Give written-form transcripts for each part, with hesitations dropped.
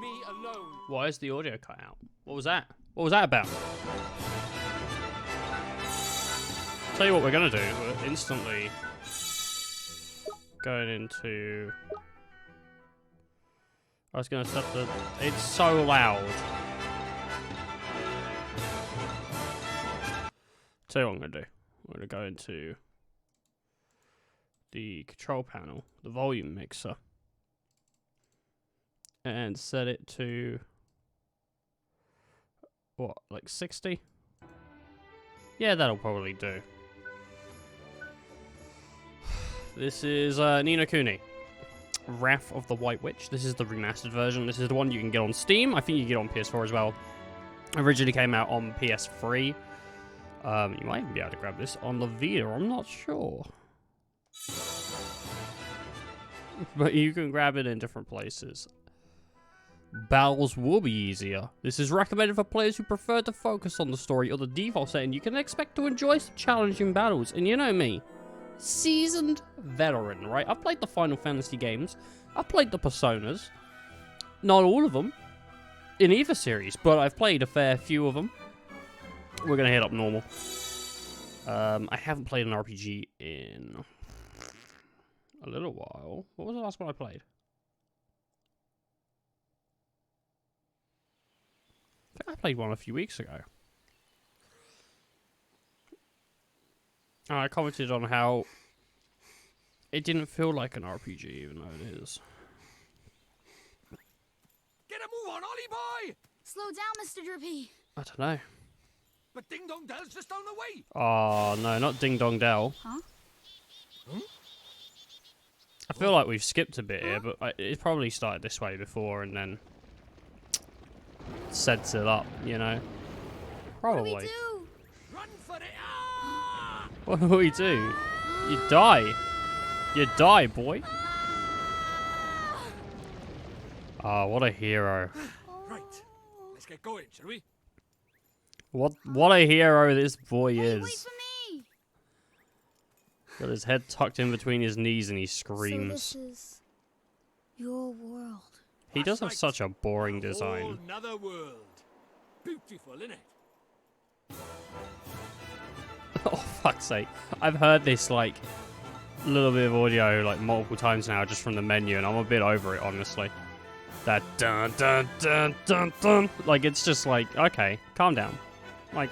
me alone. Why is the audio cut out? What was that? What was that about? Tell you what we're gonna do. We're instantly going into. I was gonna set the. It's so loud. Tell you what I'm gonna do. I'm gonna go into the control panel, the volume mixer, and set it to what, like 60? Yeah, that'll probably do. This is Ni no Kuni Wrath of the White Witch. This is the remastered version. This is the one you can get on Steam. I think you can get on PS4 as well. Originally came out on PS3. You might even be able to grab this on the Vita. I'm not sure. But you can grab it in different places. Battles will be easier. This is recommended for players who prefer to focus on the story or the default setting. You can expect to enjoy some challenging battles. And you know me, seasoned veteran, right? I've played the Final Fantasy games. I've played the Personas. Not all of them in either series, but I've played a fair few of them. We're going to hit up normal. I haven't played an RPG in a little while. What was the last one I played? I think I played one a few weeks ago. I commented on how it didn't feel like an RPG, even though it is. Get a move on, Ollie boy! Slow down, Mr. Drippy. I don't know. But Ding Dong Dell's just down the way. Oh, no, not Ding Dong Dell. Huh? I feel like we've skipped a bit here, but it probably started this way before and then sets it up, you know? Probably. What do we do? Run for it! Ah! What do we do? You die. You die, boy. Ah, what a hero. Right, let's get going, shall we? What a hero this boy Hey, is. wait for me. Got his head tucked in between his knees and he screams. So this is your world. He does have That's such a boring right. design. Another world. Beautiful, isn't it? Oh, fuck's sake. I've heard this, like, little bit of audio, like, multiple times now just from the menu, and I'm a bit over it, honestly. That dun dun dun dun dun. Like, it's just like, okay, calm down. Like,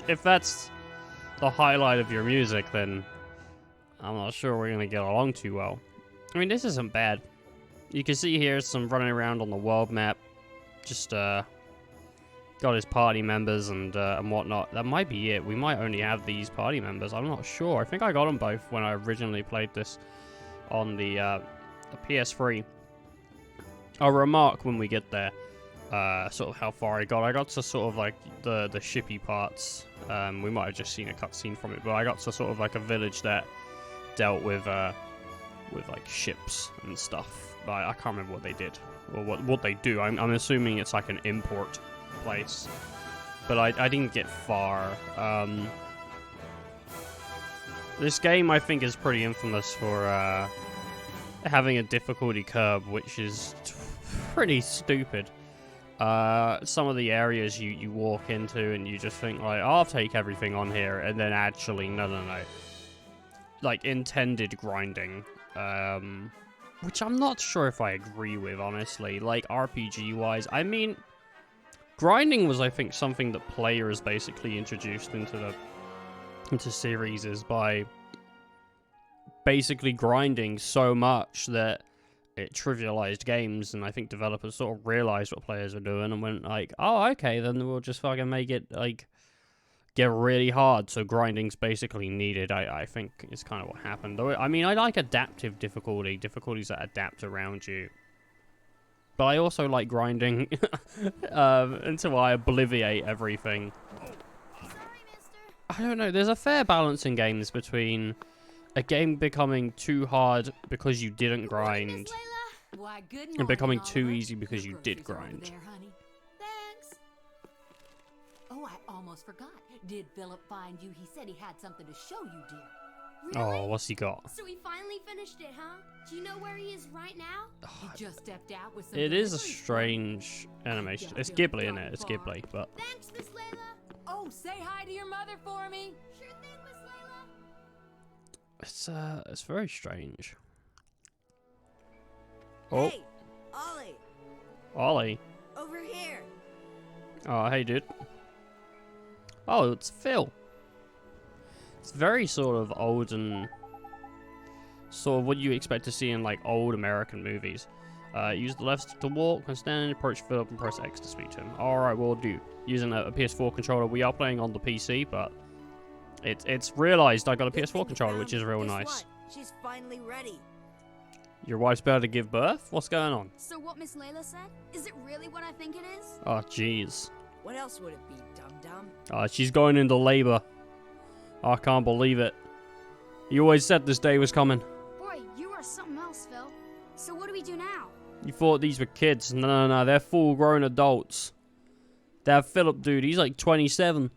if that's the highlight of your music, then I'm not sure we're going to get along too well. I mean, this isn't bad. You can see here some running around on the world map. Just, got his party members and whatnot. That might be it. We might only have these party members. I'm not sure. I think I got them both when I originally played this on the PS3. I'll remark when we get there, sort of how far I got. I got to sort of like the shippy parts. We might have just seen a cutscene from it, but I got to sort of like a village that dealt with like ships and stuff. But I can't remember what they did or what they do. I'm assuming it's like an import place, but I didn't get far. This game I think is pretty infamous for having a difficulty curve, which is pretty stupid. Some of the areas you walk into and you just think like, oh, I'll take everything on here, and then actually no, like intended grinding, which I'm not sure if I agree with, honestly. Like RPG wise, I mean, grinding was, I think, something that players basically introduced into series is by basically grinding so much that it trivialized games, and I think developers sort of realized what players were doing and went like, oh, okay, then we'll just fucking make it like get really hard, so grinding's basically needed. I think is kind of what happened. Though I mean, I like adaptive difficulties that adapt around you. But I also like grinding until I obliviate everything. I don't know, there's a fair balance in games between a game becoming too hard because you didn't grind and becoming too easy because you did grind. Thanks. Oh, I almost forgot. Did Philip find you? He said he had something to show you, dear. Oh, what's he got? So he finally finished it, huh? Do you know where he is right now? He just stepped out with some It is a deliveries. strange animation. It's Ghibli in it. It's Ghibli, but Thanks, Miss Layla. Oh, say hi to your mother for me. Sure thing, Miss Layla. it's very strange. Oh, Hey, Ollie, Ollie. over here. Oh, hey, dude. Oh, it's Phil. It's very sort of old and sort of what you expect to see in like old American movies. Use the left stick to walk, when standing, approach Philip and press X to speak to him. Alright, we'll do. Using a PS4 controller. We are playing on the PC, but it's realised I got a Good PS4 thing controller, you which found is me. real Guess nice. what? She's finally ready. Your wife's better to give birth? What's going on? So what Miss Layla said? Is it really what I think it is? Oh, jeez. What else would it be, dum-dum? She's going into labour. I can't believe it. You always said this day was coming. Boy, you are something else, Phil. So what do we do now? You thought these were kids. No, they're full-grown adults. That Philip dude, he's like 27.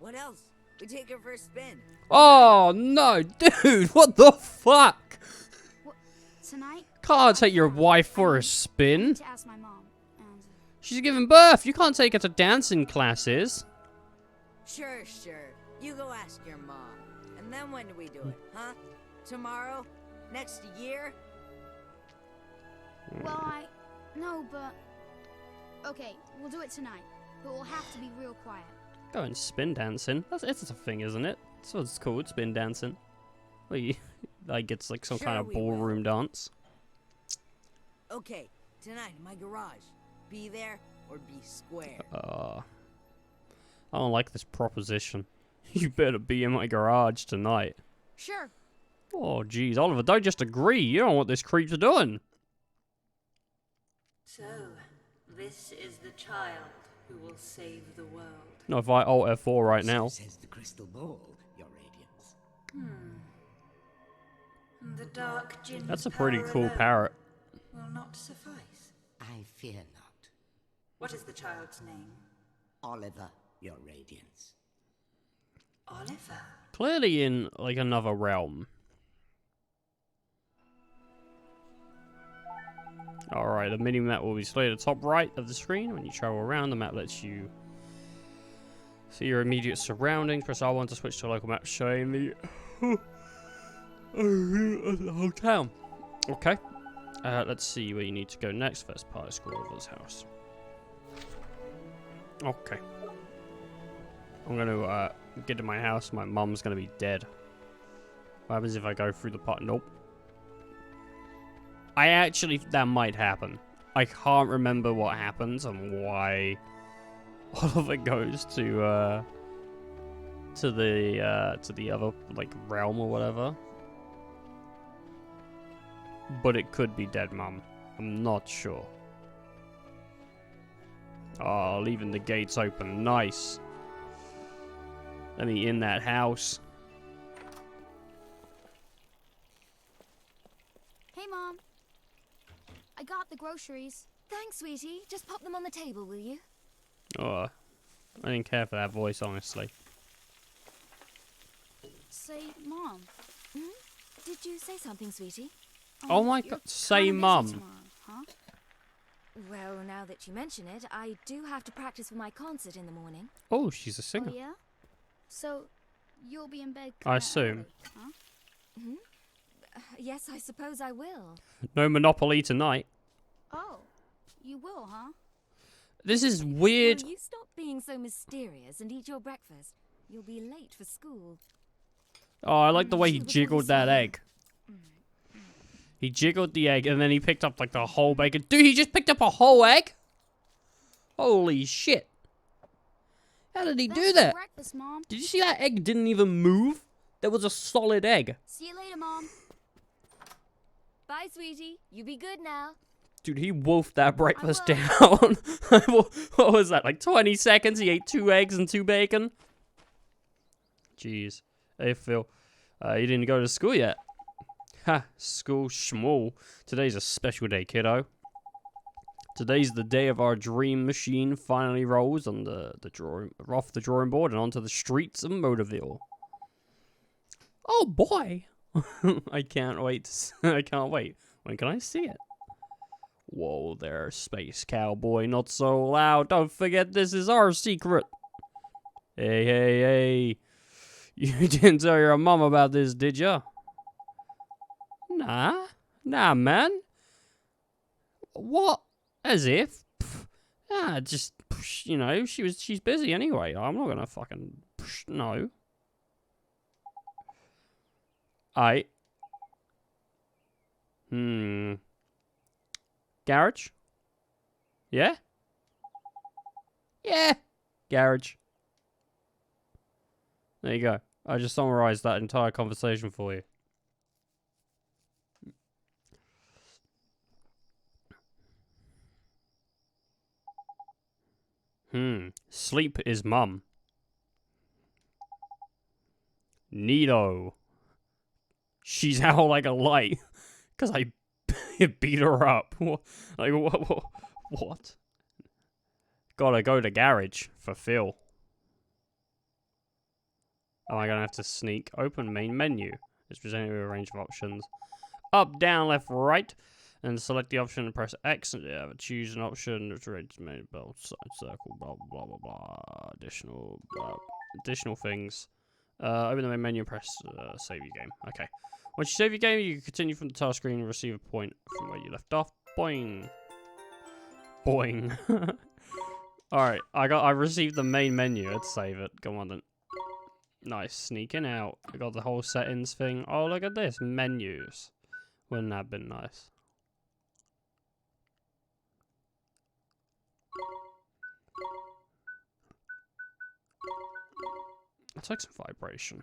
What else? We take her for a spin. Oh, no, dude, what the fuck? Tonight? Can't take your wife for a I spin. need to ask my mom. And She's giving birth. You can't take her to dancing classes. Sure. You go ask your mom. And then when do we do it, huh? Tomorrow? Next year? well, no, but okay, we'll do it tonight. But we'll have to be real quiet. Going spin dancing. It's a thing, isn't it? That's what it's called, spin dancing. Well, like it's like some kind Sure of we ballroom dance. Okay, tonight in my garage. Be there or be square. I don't like this proposition. You better be in my garage tonight. Sure. Oh, jeez, Oliver, don't just agree. You don't know what this creep's doing. So, this is the child who will save the world. No, if I alt F4 right now. So says the crystal ball, Your Radiance. The dark djinn That's a pretty power cool alone parrot. will not suffice. I fear not. What is the child's name? Oliver, Your Radiance. Oliver. Clearly in, like, another realm. Alright, the mini-map will be displayed at the top right of the screen. When you travel around, the map lets you see your immediate surroundings. Press R1 to switch to a local map showing the whole town. Okay. Let's see where you need to go next. First part is Oliver's house. Okay. I'm gonna get to my house. My mum's gonna be dead. What happens if I go through the part? Nope. That might happen. I can't remember what happens and why Oliver goes to the other like realm or whatever. But it could be dead mum. I'm not sure. Oh, leaving the gates open. Nice. Let me in that house. Hey, Mom. I got the groceries. Thanks, sweetie. Just pop them on the table, will you? Oh, I didn't care for that voice, honestly. Say, Mom. Did you say something, sweetie? Oh my you're God, say kinda busy Mum. tomorrow, huh? Well, now that you mention it, I do have to practice for my concert in the morning. Oh, she's a Oh, singer. yeah? So, you'll be in bed I kinda assume. early, huh? Yes, I suppose I will. No Monopoly tonight. Oh, you will, huh? This is weird. Will you stop being so mysterious and eat your breakfast? You'll be late for school. Oh, I like the way he Before you jiggled that swallow. egg. He jiggled the egg and then he picked up like the whole bacon. Dude, he just picked up a whole egg? Holy shit. How did he do Thanks for that? breakfast, Mom. Did you see that egg didn't even move? There was a solid egg. See you later, Mom. Bye, sweetie. You be good now. Dude, he wolfed that breakfast will. down. What was that, like 20 seconds? He ate 2 eggs and 2 bacon? Jeez. Hey, Phil. You didn't go to school yet? Ha, school schmool. Today's a special day, kiddo. Today's the day of our dream machine finally rolls on off the drawing board and onto the streets of Motorville. Oh boy! I can't wait. I can't wait. When can I see it? Whoa there, space cowboy. Not so loud. Don't forget this is our secret. Hey, hey, hey. You didn't tell your mom about this, did ya? Nah. Nah, man. What? As if? Just, you know, she's busy anyway. I'm not gonna fucking, no. Garage? Yeah? Yeah. Garage. There you go. I just summarized that entire conversation for you. Sleep is mum. Neato. She's out like a light. Because I beat her up. Like, what? Gotta go to garage for Phil. Am I gonna have to sneak? Open main menu. It's presented with a range of options. Up, down, left, right. And select the option and press X. And choose an option. It's ready to make belt side circle. Blah blah blah blah. Additional things. Open the main menu and press save your game. Okay. Once you save your game, you can continue from the task screen and receive a point from where you left off. Boing. Boing. Alright, I received the main menu. Let's save it. Come on then. Nice. Sneaking out. I got the whole settings thing. Oh, look at this. Menus. Wouldn't that have been nice? I'll take some vibration.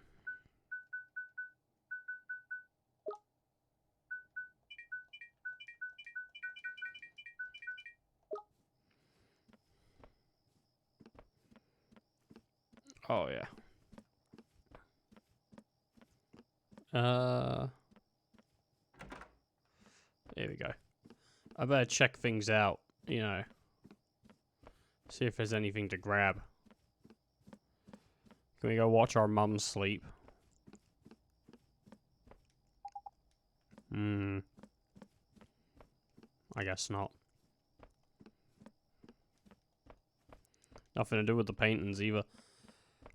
Oh, yeah. Here we go. I better check things out, you know. See if there's anything to grab. Can we go watch our mum sleep? I guess not. Nothing to do with the paintings either.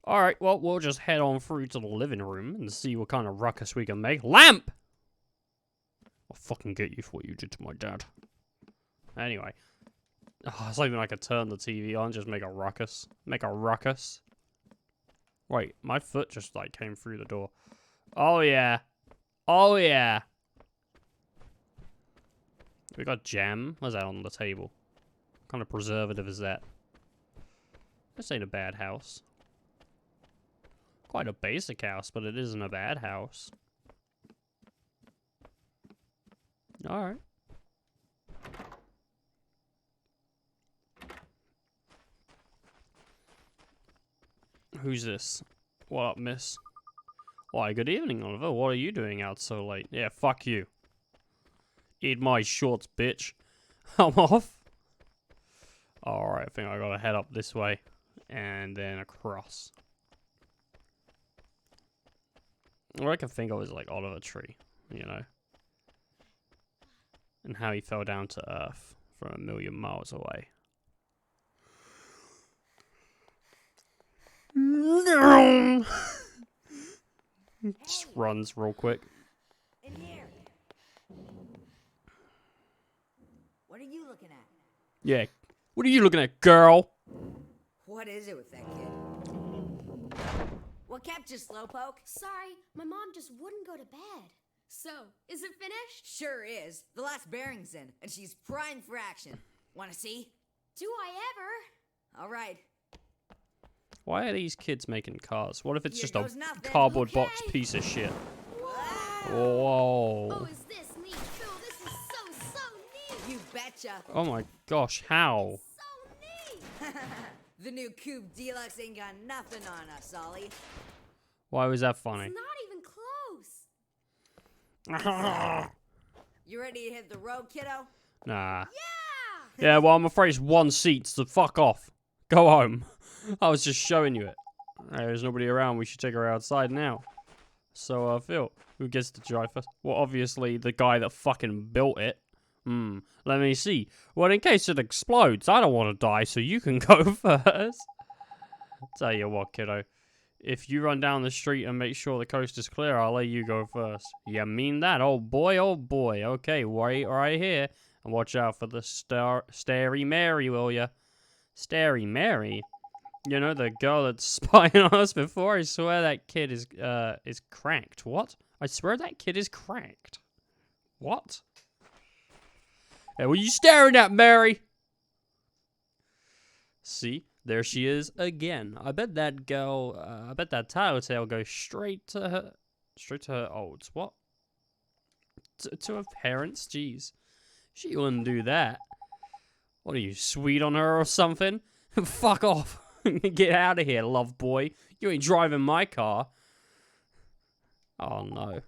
Alright, well, we'll just head on through to the living room and see what kind of ruckus we can make. Lamp! I'll fucking get you for what you did to my dad. Anyway. Oh, it's not even like I could turn the TV on, just make a ruckus. Make a ruckus. Wait, my foot just, like, came through the door. Oh, yeah. Oh, yeah. We got jam. What's that on the table? What kind of preservative is that? This ain't a bad house. Quite a basic house, but it isn't a bad house. Alright. Who's this? What up, miss? Why, good evening, Oliver. What are you doing out so late? Yeah, fuck you. Eat my shorts, bitch. I'm off. Alright, I think I gotta head up this way. And then across. All I can think of is like Oliver Tree, you know? And how he fell down to Earth from 1,000,000 miles away. Just runs real quick. In here. What are you looking at? Yeah. What are you looking at, girl? What is it with that kid? What kept you, slowpoke? Sorry, my mom just wouldn't go to bed. So, is it finished? Sure is. The last bearing's in, and she's primed for action. Wanna see? Do I ever? All right. Why are these kids making cars? What if it's Here just a goes nothing. cardboard Okay. box piece of shit? Wow. Whoa. Oh, is this neat, Phil? This is so neat. You betcha. Oh my gosh, how? So neat. The new Coupe Deluxe ain't got nothing on us, Ollie. Why was that funny? It's not even close. You ready to hit the road, kiddo? Nah. Yeah. Yeah, well, I'm afraid it's one seat, so fuck off. Go home. I was just showing you it. There's nobody around. We should take her outside now. So, Phil, who gets to drive first? Well, obviously, the guy that fucking built it. Let me see. Well, in case it explodes, I don't want to die, so you can go first. Tell you what, kiddo. If you run down the street and make sure the coast is clear, I'll let you go first. You mean that? Oh boy, oh boy. Okay, wait right here. And watch out for the Starry Mary, will ya? Starry Mary? You know, the girl that's spying on us before? I swear that kid is cracked. What? I swear that kid is cracked. What? Hey, what are you staring at, Mary? See? There she is again. I bet that girl, I bet that tattletale goes straight to her olds. What? To her parents? Jeez. She wouldn't do that. What are you, sweet on her or something? Fuck off. Get out of here, love boy. You ain't driving my car. Oh no.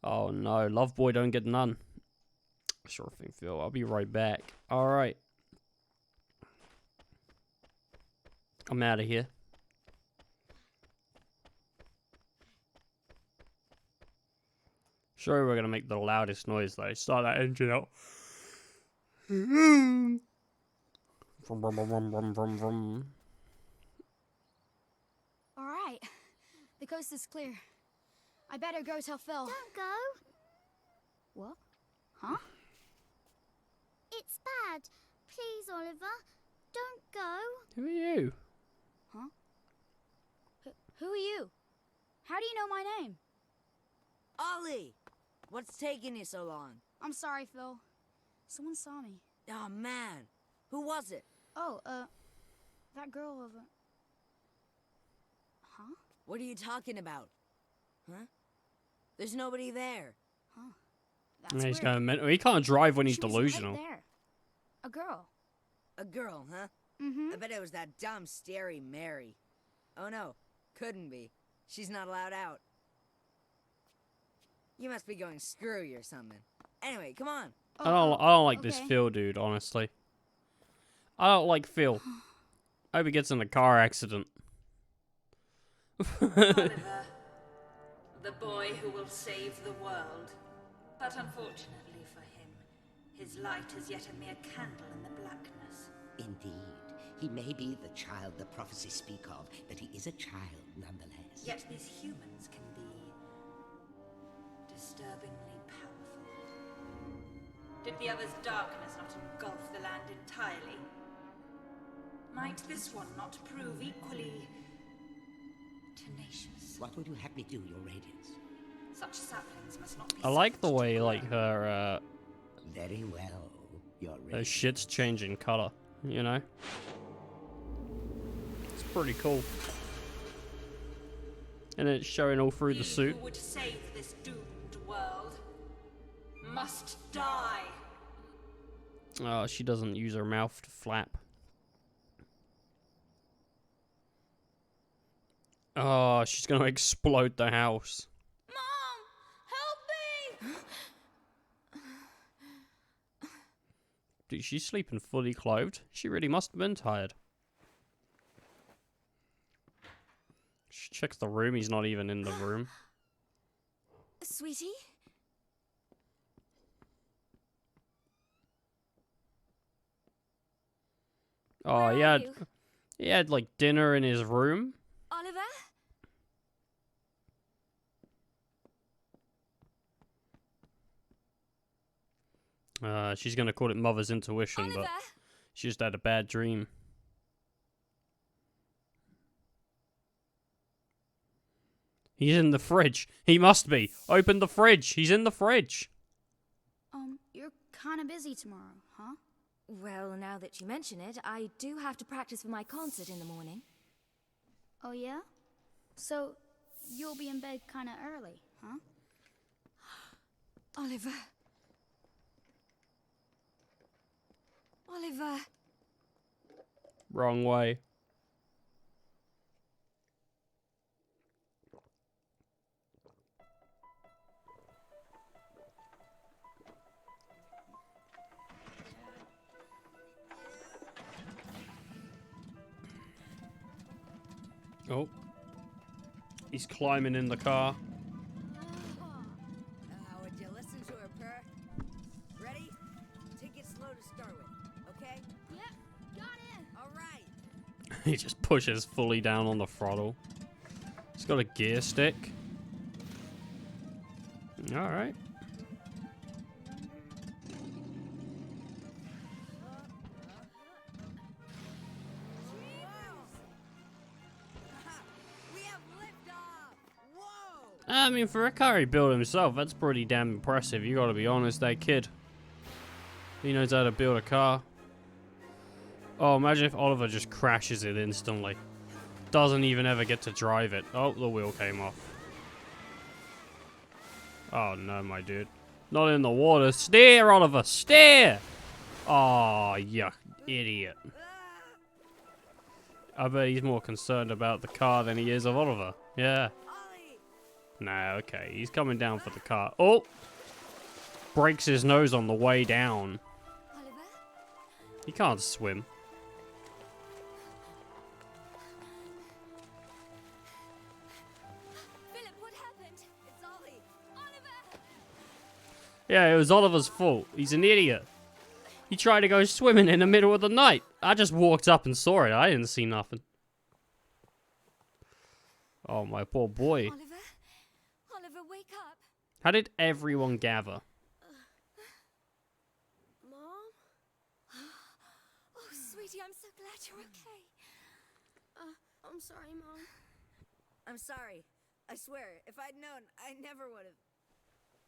Oh no, love boy don't get none. Sure thing, Phil. I'll be right back. Alright. I'm out of here. Sure, we're gonna make the loudest noise though. Start that engine up. Vroom, vroom, vroom, vroom, vroom, vroom. All right. The coast is clear. I better go tell Phil. Don't go. What? Huh? It's bad. Please, Oliver. Don't go. Who are you? Huh? Who are you? How do you know my name? Ollie! What's taking you so long? I'm sorry, Phil. Someone saw me. Oh, man. Who was it? Oh, that girl over... Huh? What are you talking about? Huh? There's nobody there. Huh. That's He's weird. kind of mental. He can't drive when he's She was delusional. right there. A girl. A girl, huh? Mm-hmm. I bet it was that dumb, starry Mary. Oh, no. Couldn't be. She's not allowed out. You must be going screwy or something. Anyway, come on. I don't like this okay. Phil dude, honestly. I don't like Phil. I hope he gets in a car accident. Oliver, the boy who will save the world. But unfortunately for him, his light is yet a mere candle in the blackness. Indeed. He may be the child the prophecies speak of, but he is a child nonetheless. Yet these humans can be disturbingly powerful. Did the other's darkness not engulf the land entirely? Might this one not prove equally tenacious? What would you have me do, Your Radiance? Such saplings must not be I like the saved way, to like, grow. her, Very well, Your her Radiance. shit's changing color, you know? It's pretty cool. And it's showing all through the He suit. who would save this doomed world must die. Oh, she doesn't use her mouth to flap. Oh, she's gonna explode the house. Mom, help me! Dude, she's sleeping fully clothed. She really must have been tired. She checks the room. He's not even in the room. Sweetie? Oh, Where are you? he had like dinner in his room. Oliver? She's gonna call it mother's intuition, Oliver? but she just had a bad dream. He's in the fridge. He must be. Open the fridge. He's in the fridge. You're kind of busy tomorrow, huh? Well, now that you mention it, I do have to practice for my concert in the morning. Oh, yeah? So, you'll be in bed kind of early, huh? Oliver. Oliver. Wrong way. Oh. He's climbing in the car. Would you listen to her purr? Ready? Take it slow to start with, okay? Yep, got it. All right. He just pushes fully down on the throttle. He's got a gear stick. Alright. We have liftoff! Whoa! I mean, for a car he built himself, that's pretty damn impressive. You gotta be honest, that kid. He knows how to build a car. Oh, imagine if Oliver just crashes it instantly. Doesn't even ever get to drive it. Oh, the wheel came off. Oh no, my dude. Not in the water. Steer, Oliver, steer! Oh, you idiot. I bet he's more concerned about the car than he is of Oliver. Yeah. Nah, okay. He's coming down for the car. Oh! Breaks his nose on the way down. Oliver? He can't swim. Philip, what happened? It's Ollie. Oliver! Yeah, it was Oliver's fault. He's an idiot. He tried to go swimming in the middle of the night. I just walked up and saw it. I didn't see nothing. Oh, my poor boy. Oliver? Oliver, wake up. How did everyone gather? Mom? Oh, sweetie, I'm so glad you're okay. I'm sorry, Mom. I'm sorry. I swear, if I'd known, I never would have.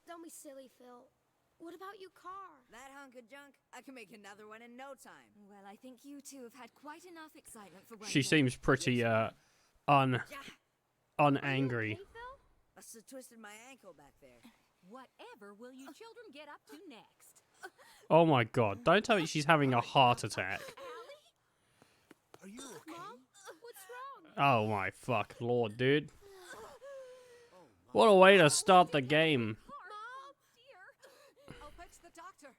Don't be silly, Phil. What about your car? That hunk of junk, I can make another one in no time. Well, I think you two have had quite enough excitement for one She day. seems pretty, unangry. Okay, Phil? Must have twisted my ankle back there. Whatever will you children get up to next? Oh my god, don't tell me she's having a heart attack. Are you okay? Mom? What's wrong? Oh my fuck lord, dude. What a way to start the game. Mom, dear. I'll fetch the doctor.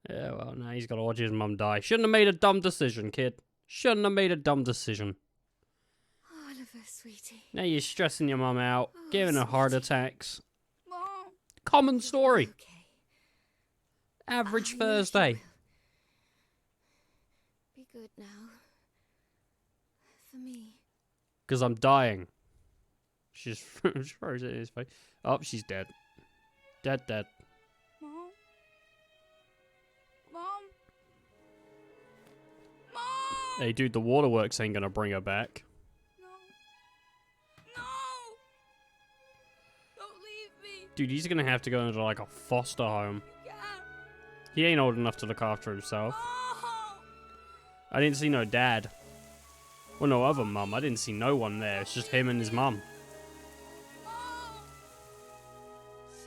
Yeah, well, now he's got to watch his mum die. Shouldn't have made a dumb decision, kid. Shouldn't have made a dumb decision. Oliver, sweetie. Now you're stressing your mum out, giving her heart attacks. Mom. Common story. Okay. Average I know she Thursday. will. Be good now. For me. Because I'm dying. She just throws it in his face. Oh, she's dead. Dead. Mom. Mom. Mom. Hey, dude, the waterworks ain't gonna bring her back. No. No. Don't leave me. Dude, he's gonna have to go into like a foster home. You can't. He ain't old enough to look after himself. Oh. I didn't see no dad. Well, no other mum. I didn't see no one there. It's just him and his mum.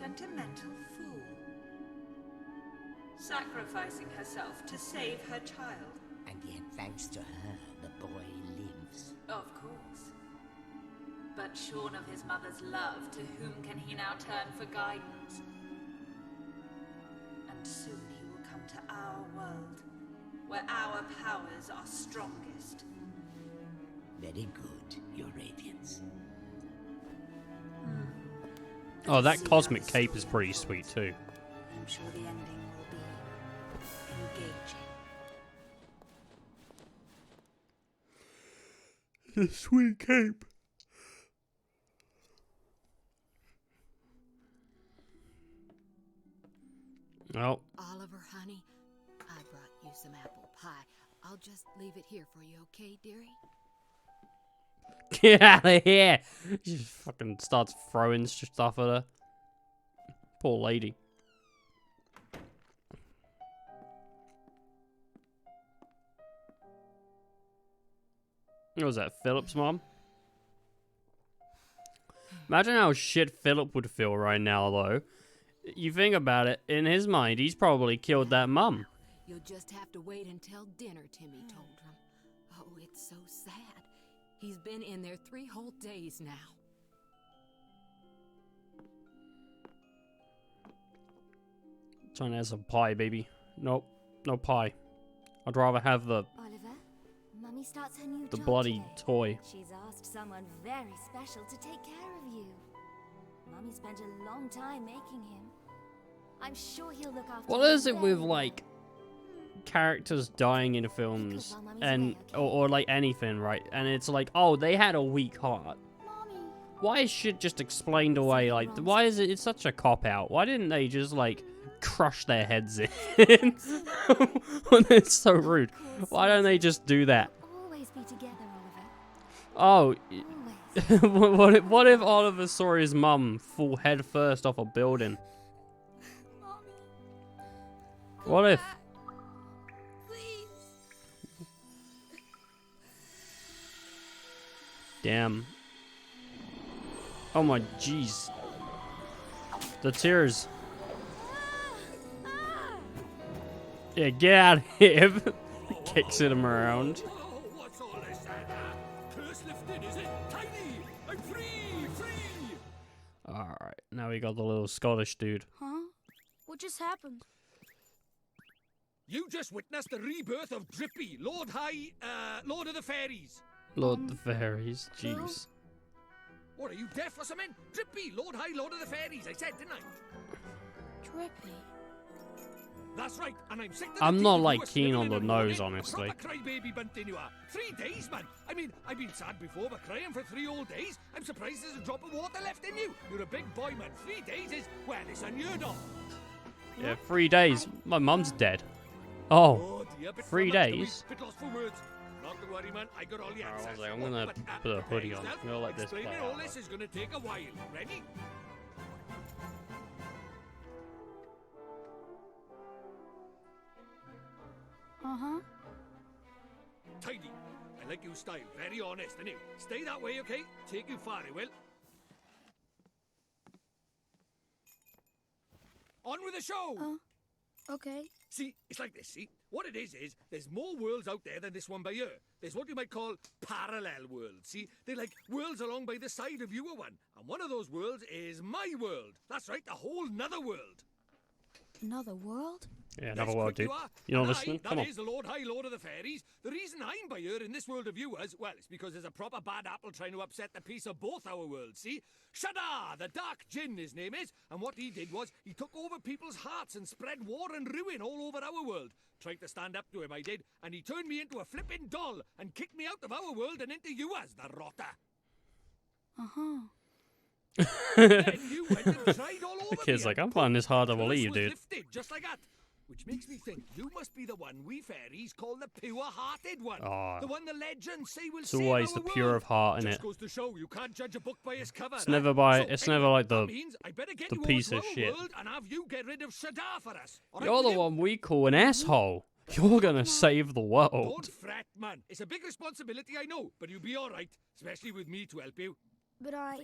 Sentimental fool. Sacrificing herself to save her child. And yet, thanks to her, the boy lives. Of course. But shorn of his mother's love, to whom can he now turn for guidance? And soon he will come to our world, where our powers are strongest. Very good, Your Radiance. Oh, that cosmic cape is pretty sweet too. I'm sure the ending will be engaging. The sweet cape. Oh, Oliver, honey, I brought you some apple pie. I'll just leave it here for you, okay, dearie? get out of here! She just fucking starts throwing stuff at her. Poor lady. What was that, Philip's mom? Imagine how shit Philip would feel right now, though. You think about it, in his mind, he's probably killed that mum. You'll just have to wait until dinner, Timmy told him. Oh, it's so sad. He's been in there 3 whole days now. Trying to have some pie, baby. Nope, no pie. I'd rather have the... Oliver, Mummy's starts her new The job bloody today. toy. She's asked someone very special to take care of you. Mummy spent a long time making him. I'm sure he'll look after What you is it with very like characters dying in films and or like anything, right? And it's like, oh, they had a weak heart. Mommy. Why is shit just explained away? Like, why is it? It's such a cop out. Why didn't they just like crush their heads in? When it's so rude. Why don't they just do that? always be together, Oliver. Oh, Always. what if Oliver saw his mum fall head first off a building? What if? Damn. Oh my jeez. The tears. Yeah, get out of here. Kicks him around. Oh, what's all this? Curse lifted, is it? Tiny! I'm free! Free! Alright, now we got the little Scottish dude. Huh? What just happened? You just witnessed the rebirth of Drippy, Lord of the Fairies. Lord the Fairies, jeez. What, are you deaf or something? Drippy, Lord of the Fairies, I said, didn't I? Drippy. That's right, and I'm sick to I'm the not teeth like you were keen on snivelling the and nose, moaning. honestly. Proper crybaby bunting you are. 3 days, man. I mean, I've been sad before, but crying for 3 whole days? I'm surprised there's a drop of water left in you. You're a big boy, man. 3 days is, well, it's unheard of. Yeah, 3 days. My mum's dead. Oh, Oh dear, bit 3 flummoxed, days. Bit lost for words. Not to worry, man. I got all the Alright, answers. I'm gonna But, put a hoodie prepare on. yourself. I'm gonna let this play Explaining all out. this is gonna take a while. Ready? Uh-huh. Tidy. I like your style. Very honest, and you stay that way, okay? Take you far, it will. On with the show! Okay. See, it's like this, see? What it is there's more worlds out there than this one by here. There's what you might call parallel worlds, see? They're like worlds along by the side of your one. And one of those worlds is my world. That's right, a whole nother world. Another world? Yeah, another Yes, world, quick dude. you are. You're not And listening? I, Come that on. is the Lord of the Fairies. The reason I'm by here in this world of yours, well, it's because there's a proper bad apple trying to upset the peace of both our worlds, see? Shadar, the Dark Djinn, his name is. And what he did was, he took over people's hearts and spread war and ruin all over our world. Tried to stand up to him, I did. And he turned me into a flipping doll and kicked me out of our world and into yours, the rotter. Uh-huh. Then you went and tried all over The kid's me like, and I'm finding this hard to curse believe, was dude. lifted, just like that. Which makes me think you must be the one we fairies call the pure-hearted one. Aw. The one the legends say will It's save always our the pure world. of heart, Just innit? goes to show you can't judge a book by its cover. It's never by- So, it's anyway, never like that the- means I better get the you piece over of to our shit. world and have you get rid of Shadar for us. All right You're with the you? one we call an asshole. You're gonna save the world. Don't fret, man. It's a big responsibility, I know, but you'll be all right, especially with me to help you. But I...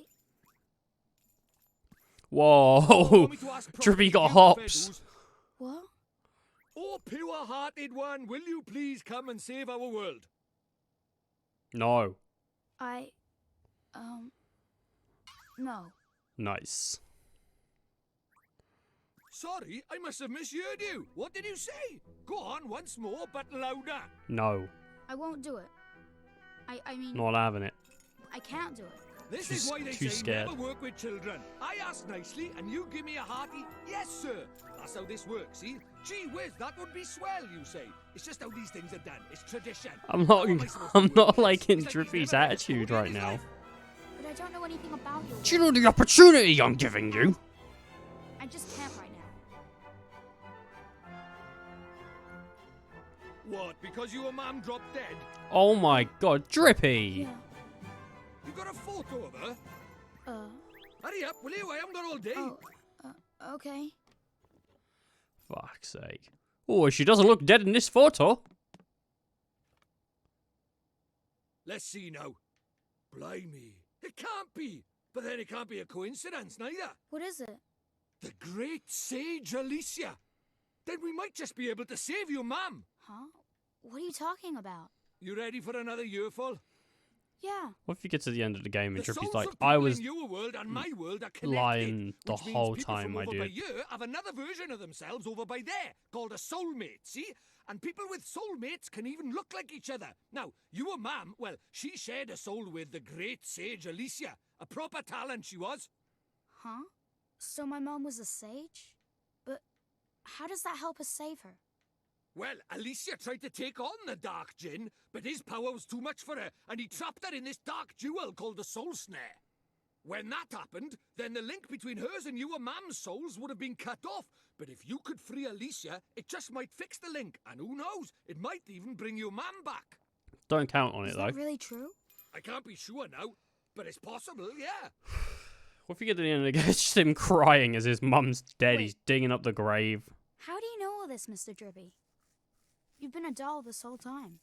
Whoa. Want me to ask Drippy properly, got you hops. Fedus? What? Oh, pure-hearted one, will you please come and save our world? No. I... No. Nice. Sorry, I must have misheard you. What did you say? Go on once more, but louder. No. I won't do it. I mean, Not having it. I can't do it. This Too is why they too say scared. never work with children. I ask nicely, and you give me a hearty, yes, sir. That's how this works, see? Gee whiz, that would be swell, you say. It's just how these things are done. It's tradition. I'm How not. am I supposed to I'm work not with this? liking It's like he's Drippy's never read a attitude story in right his now. life. But I don't know anything about your Do you world. know the opportunity I'm giving you? I just can't right now. What, because your mum dropped dead? Oh my god, Drippy! Yeah. You got a photo of her? Hurry up, will you? I haven't got all day. Oh, okay. Fuck's sake. Oh, she doesn't look dead in this photo. Let's see now. Blimey. It can't be. But then it can't be a coincidence, neither. What is it? The great sage Alicia. Then we might just be able to save your mum. Huh? What are you talking about? You ready for another yearful? Yeah. What if you get to the end of the game and The Drippy's souls like, of people I was in your world and my world are connected, lying the which means whole people time, from my over by dude. here have another version of themselves over by there called a soulmate, see? And people with soulmates can even look like each other. Now, your mum, well, she shared a soul with the great sage Alicia. A proper talent she was. Huh? So my mom was a sage? But how does that help us save her? Well, Alicia tried to take on the Dark Djinn, but his power was too much for her, and he trapped her in this dark jewel called the Soul Snare. When that happened, then the link between hers and your mum's souls would have been cut off. But if you could free Alicia, it just might fix the link, and who knows, it might even bring your mum back. Don't count on it, Is though. that really true? I can't be sure now, but it's possible, yeah. What if you get to the end of the game, it's just him crying as his mum's dead, Wait. he's digging up the grave. How do you know all this, Mr. Drippy? You've been a doll this whole time.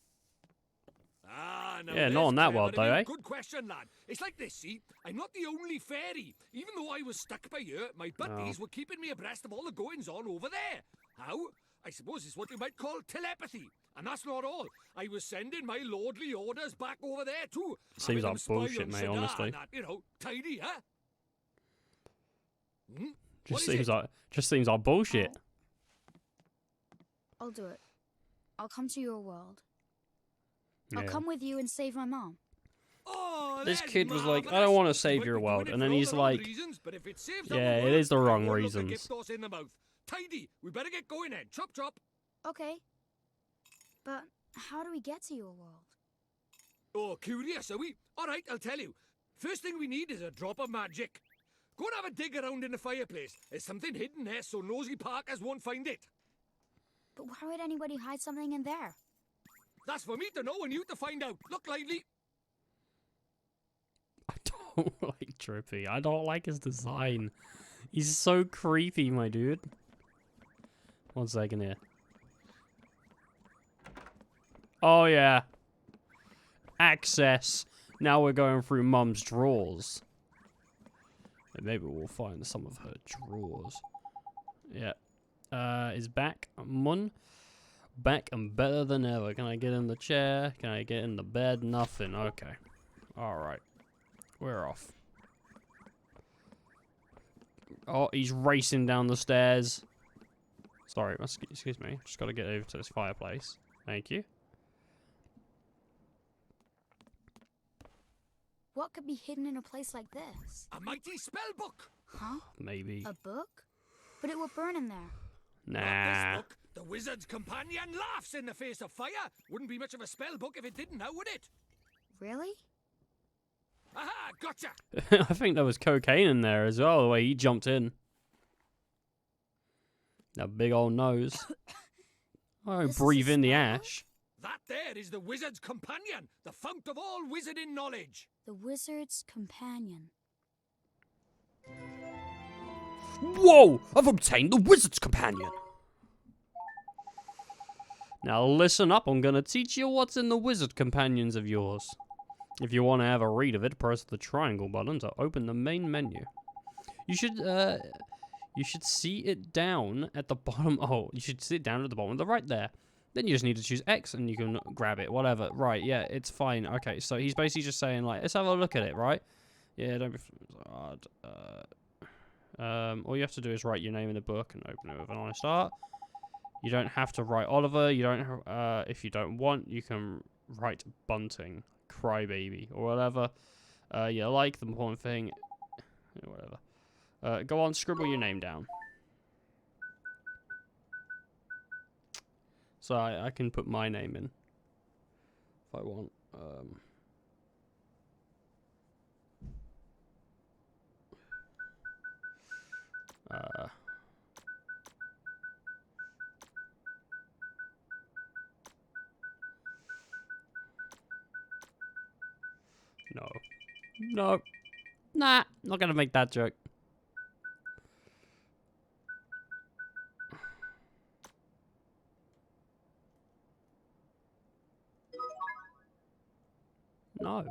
Ah, now Yeah, not there's on that clever world, to though, me. eh? Good question, lad. It's like this, see? I'm not the only fairy. Even though I was stuck by here, my buddies were keeping me abreast of all the goings-on over there. How? I suppose it's what you might call telepathy. And that's not all. I was sending my lordly orders back over there, too. Seems Having them like spy bullshit, on mate, Shadar honestly. and that, you know, tidy, huh? Hmm? Just What is seems like bullshit. I'll do it. I'll come to your world. I'll Yeah. come with you and save my mom. Oh, This that's kid was like, I marvellous. don't want to You save might your be world, doing it and for then all he's the wrong like, reasons, but if it saves yeah, our it world, is the I wrong won't look a reasons. gift horse in the mouth. Tidy. We better get going then. Chop chop. Okay. But how do we get to your world? Oh, curious, are we? All right, I'll tell you. First thing we need is a drop of magic. Go and have a dig around in the fireplace. There's something hidden there, so nosy Parkers won't find it. But why would anybody hide something in there? That's for me to know and you to find out. Look lively. I don't like Drippy. I don't like his design. He's so creepy, my dude. 1 second here. Oh, yeah. Access. Now we're going through Mum's drawers. And maybe we'll find some of her drawers. Yeah. Is back. Mun. Back and better than ever. Can I get in the chair? Can I get in the bed? Nothing. Okay. Alright. We're off. Oh, he's racing down the stairs. Sorry, excuse me. Just got to get over to this fireplace. Thank you. What could be hidden in a place like this? A mighty spell book. Huh? Maybe. A book? But it will burn in there. Not Nah. this book. The wizard's companion laughs in the face of fire. Wouldn't be much of a spell book if it didn't now, would it? Really? Aha, gotcha. I think there was cocaine in there as well, the way he jumped in. That big old nose. Oh, This is a breathe in the spell book? ash. That there is the wizard's companion, the fount of all wizarding knowledge. The wizard's companion. Whoa! I've obtained the wizard's companion. Now listen up, I'm gonna teach you what's in the wizard companions of yours. If you want to have a read of it, press the triangle button to open the main menu. You should see it down at the bottom. Oh, you should see it down at the bottom of the right there. Then you just need to choose X and you can grab it, whatever. Right, yeah, it's fine. Okay, so he's basically just saying, like, let's have a look at it, right? Yeah, don't be hard. All you have to do is write your name in the book and open it with an honest art. You don't have to write Oliver. You don't. If you don't want, you can write Bunting, Crybaby, or whatever. Yeah, like the important thing. Whatever. Go on, scribble your name down. So I can put my name in if I want. No. No. Nah, not gonna make that joke. No.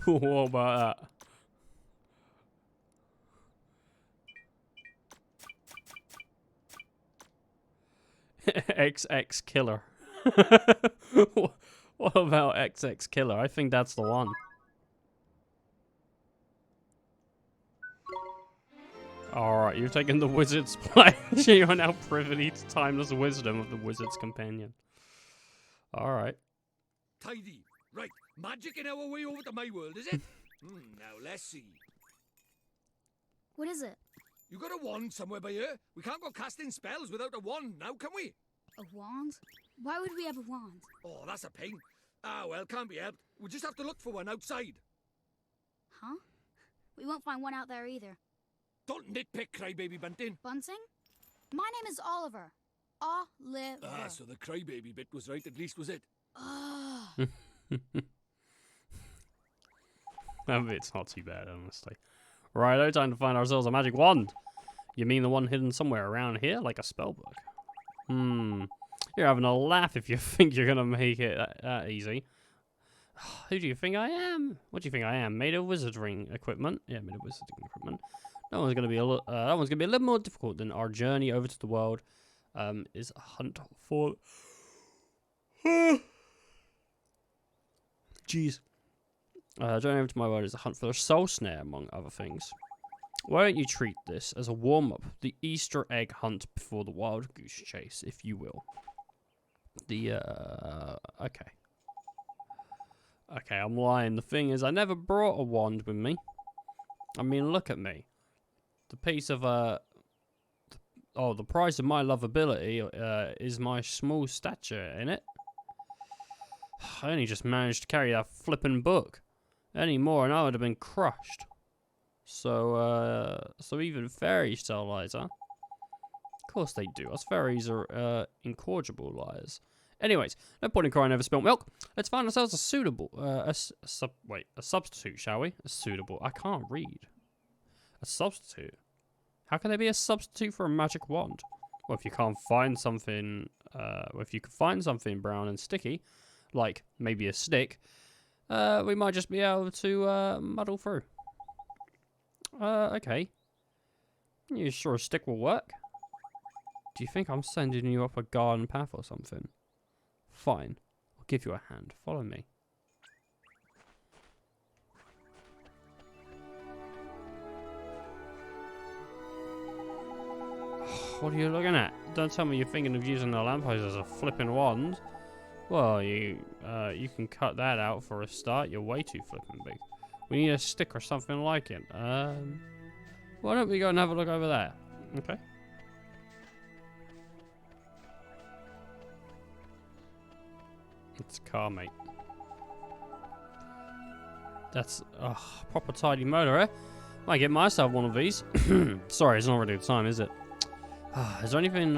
What about that? XX Killer. What about XX Killer? I think that's the one. Alright, you've taken the wizard's pledge. You are now privy to timeless wisdom of the wizard's companion. Alright. Tidy. Right, magic in our way over to my world, is it? Now, let's see. What is it? You got a wand somewhere by here? We can't go casting spells without a wand now, can we? A wand? Why would we have a wand? Oh, that's a pain. Ah, well, can't be helped. We'll just have to look for one outside. Huh? We won't find one out there either. Don't nitpick, crybaby Bunting. Bunting? My name is Oliver. Oliver. Ah, so the crybaby bit was right, at least, was it? That bit's not too bad, honestly. Righto, time to find ourselves a magic wand. You mean the one hidden somewhere around here, like a spellbook? You're having a laugh if you think you're gonna make it that easy. Who do you think I am? What do you think I am? Made of wizarding equipment? Yeah, made of wizarding equipment. That one's gonna be a little more difficult than our journey over to the world. Is a hunt for. Jeez. Journey over to my world is a hunt for the soul snare, among other things. Why don't you treat this as a warm-up, the Easter egg hunt before the wild goose chase, if you will. Okay. Okay, I'm lying. The thing is, I never brought a wand with me. I mean, look at me. The piece of, the price of my lovability, is my small stature, innit? I only just managed to carry that flippin' book. Any more and I would have been crushed. So even fairies tell lies, huh? Of course they do. Us fairies are, incorrigible liars. Anyways, no point in crying over spilt milk. Let's find ourselves a substitute, shall we? A suitable. I can't read. A substitute. How can there be a substitute for a magic wand? Well, if you can't find something, if you can find something brown and sticky, like maybe a stick, we might just be able to muddle through. Okay. You sure a stick will work? Do you think I'm sending you up a garden path or something? Fine. I'll give you a hand. Follow me. What are you looking at? Don't tell me you're thinking of using the lamppost as a flipping wand. Well, you can cut that out for a start. You're way too flipping big. We need a stick or something like it. Why don't we go and have a look over there? Okay. It's a car, mate. That's a proper tidy motor, eh? Might get myself one of these. Sorry, it's not really the time, is it? Is there anything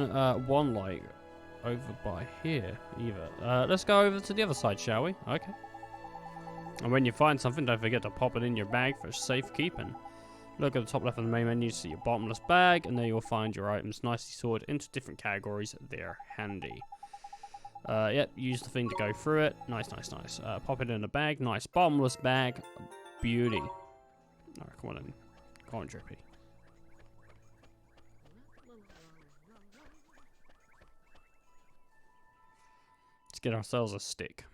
one like over by here either? Let's go over to the other side, shall we? Okay. And when you find something, don't forget to pop it in your bag for safekeeping. Look at the top left of the main menu to see your bottomless bag, and there you'll find your items nicely sorted into different categories. They're handy. Yep, use the thing to go through it. Nice, nice, nice. Pop it in the bag. Nice bottomless bag. Beauty. Alright, come on in. Come on, Drippy. Let's get ourselves a stick.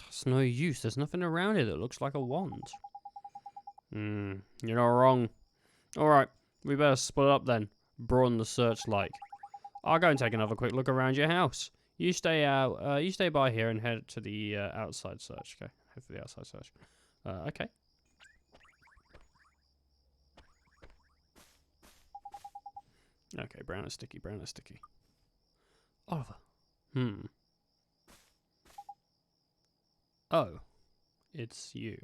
It's no use. There's nothing around here that looks like a wand. You're not wrong. Alright, we better split up then. Broaden the search like. I'll go and take another quick look around your house. You stay out. You stay by here and head to the outside search. Okay, head for the outside search. Okay. Okay, brown is sticky. Brown is sticky. Oliver. Oh, it's you.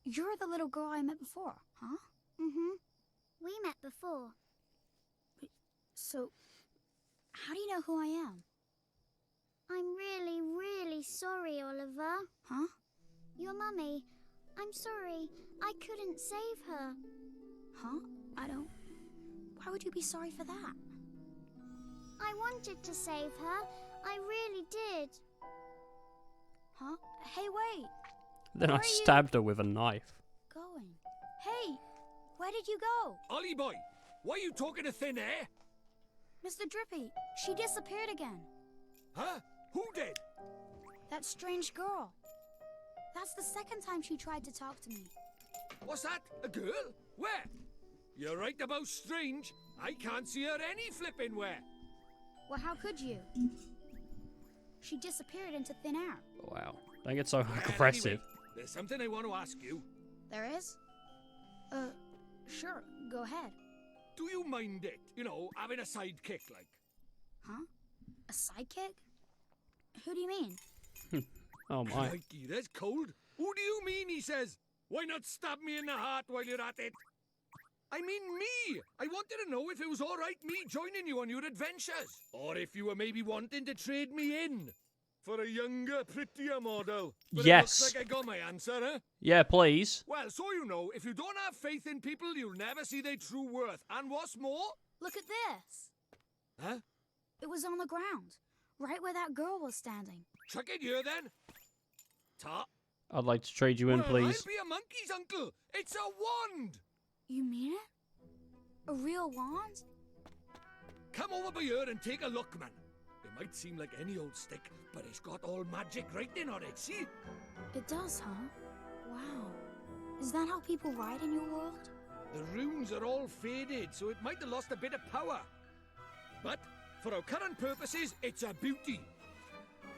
You're the little girl I met before, huh? Mm-hmm. We met before. So, how do you know who I am? I'm really, really sorry, Oliver. Huh? Your mummy. I'm sorry. I couldn't save her. Huh? I don't... Why would you be sorry for that? I wanted to save her. I really did. Huh? Hey, wait. Then I Where are you stabbed her with a knife. going? Hey, where did you go? Ollie boy, why are you talking to thin air? Mr. Drippy, she disappeared again. Huh? Who did? That strange girl. That's the second time she tried to talk to me. What's that? A girl? Where? You're right about strange. I can't see her any flipping where. Well, how could you? She disappeared into thin air. Wow. Don't get so Well, aggressive. anyway, there's something I want to ask you. There is? Sure, go ahead. Do you mind it? You know, having a sidekick like? Huh? A sidekick? Who do you mean? Oh my. Crikey, there's cold. Who do you mean, he says? Why not stab me in the heart while you're at it? I mean me! I wanted to know if it was alright me joining you on your adventures. Or if you were maybe wanting to trade me in. For a younger, prettier model. But Yes. It looks like I got my answer, huh? Yeah, please. Well, so you know, if you don't have faith in people, you'll never see their true worth. And what's more... Look at this. Huh? It was on the ground, right where that girl was standing. Chuck it here, then. Ta. I'd like to trade you in, Well, please. I'll be a monkey's uncle. It's a wand. You mean it? A real wand? Come over by here and take a look, man. It might seem like any old stick, but it's got all magic writing on it, see? It does, huh? Wow. Is that how people ride in your world? The runes are all faded, so it might have lost a bit of power. But, for our current purposes, it's a beauty.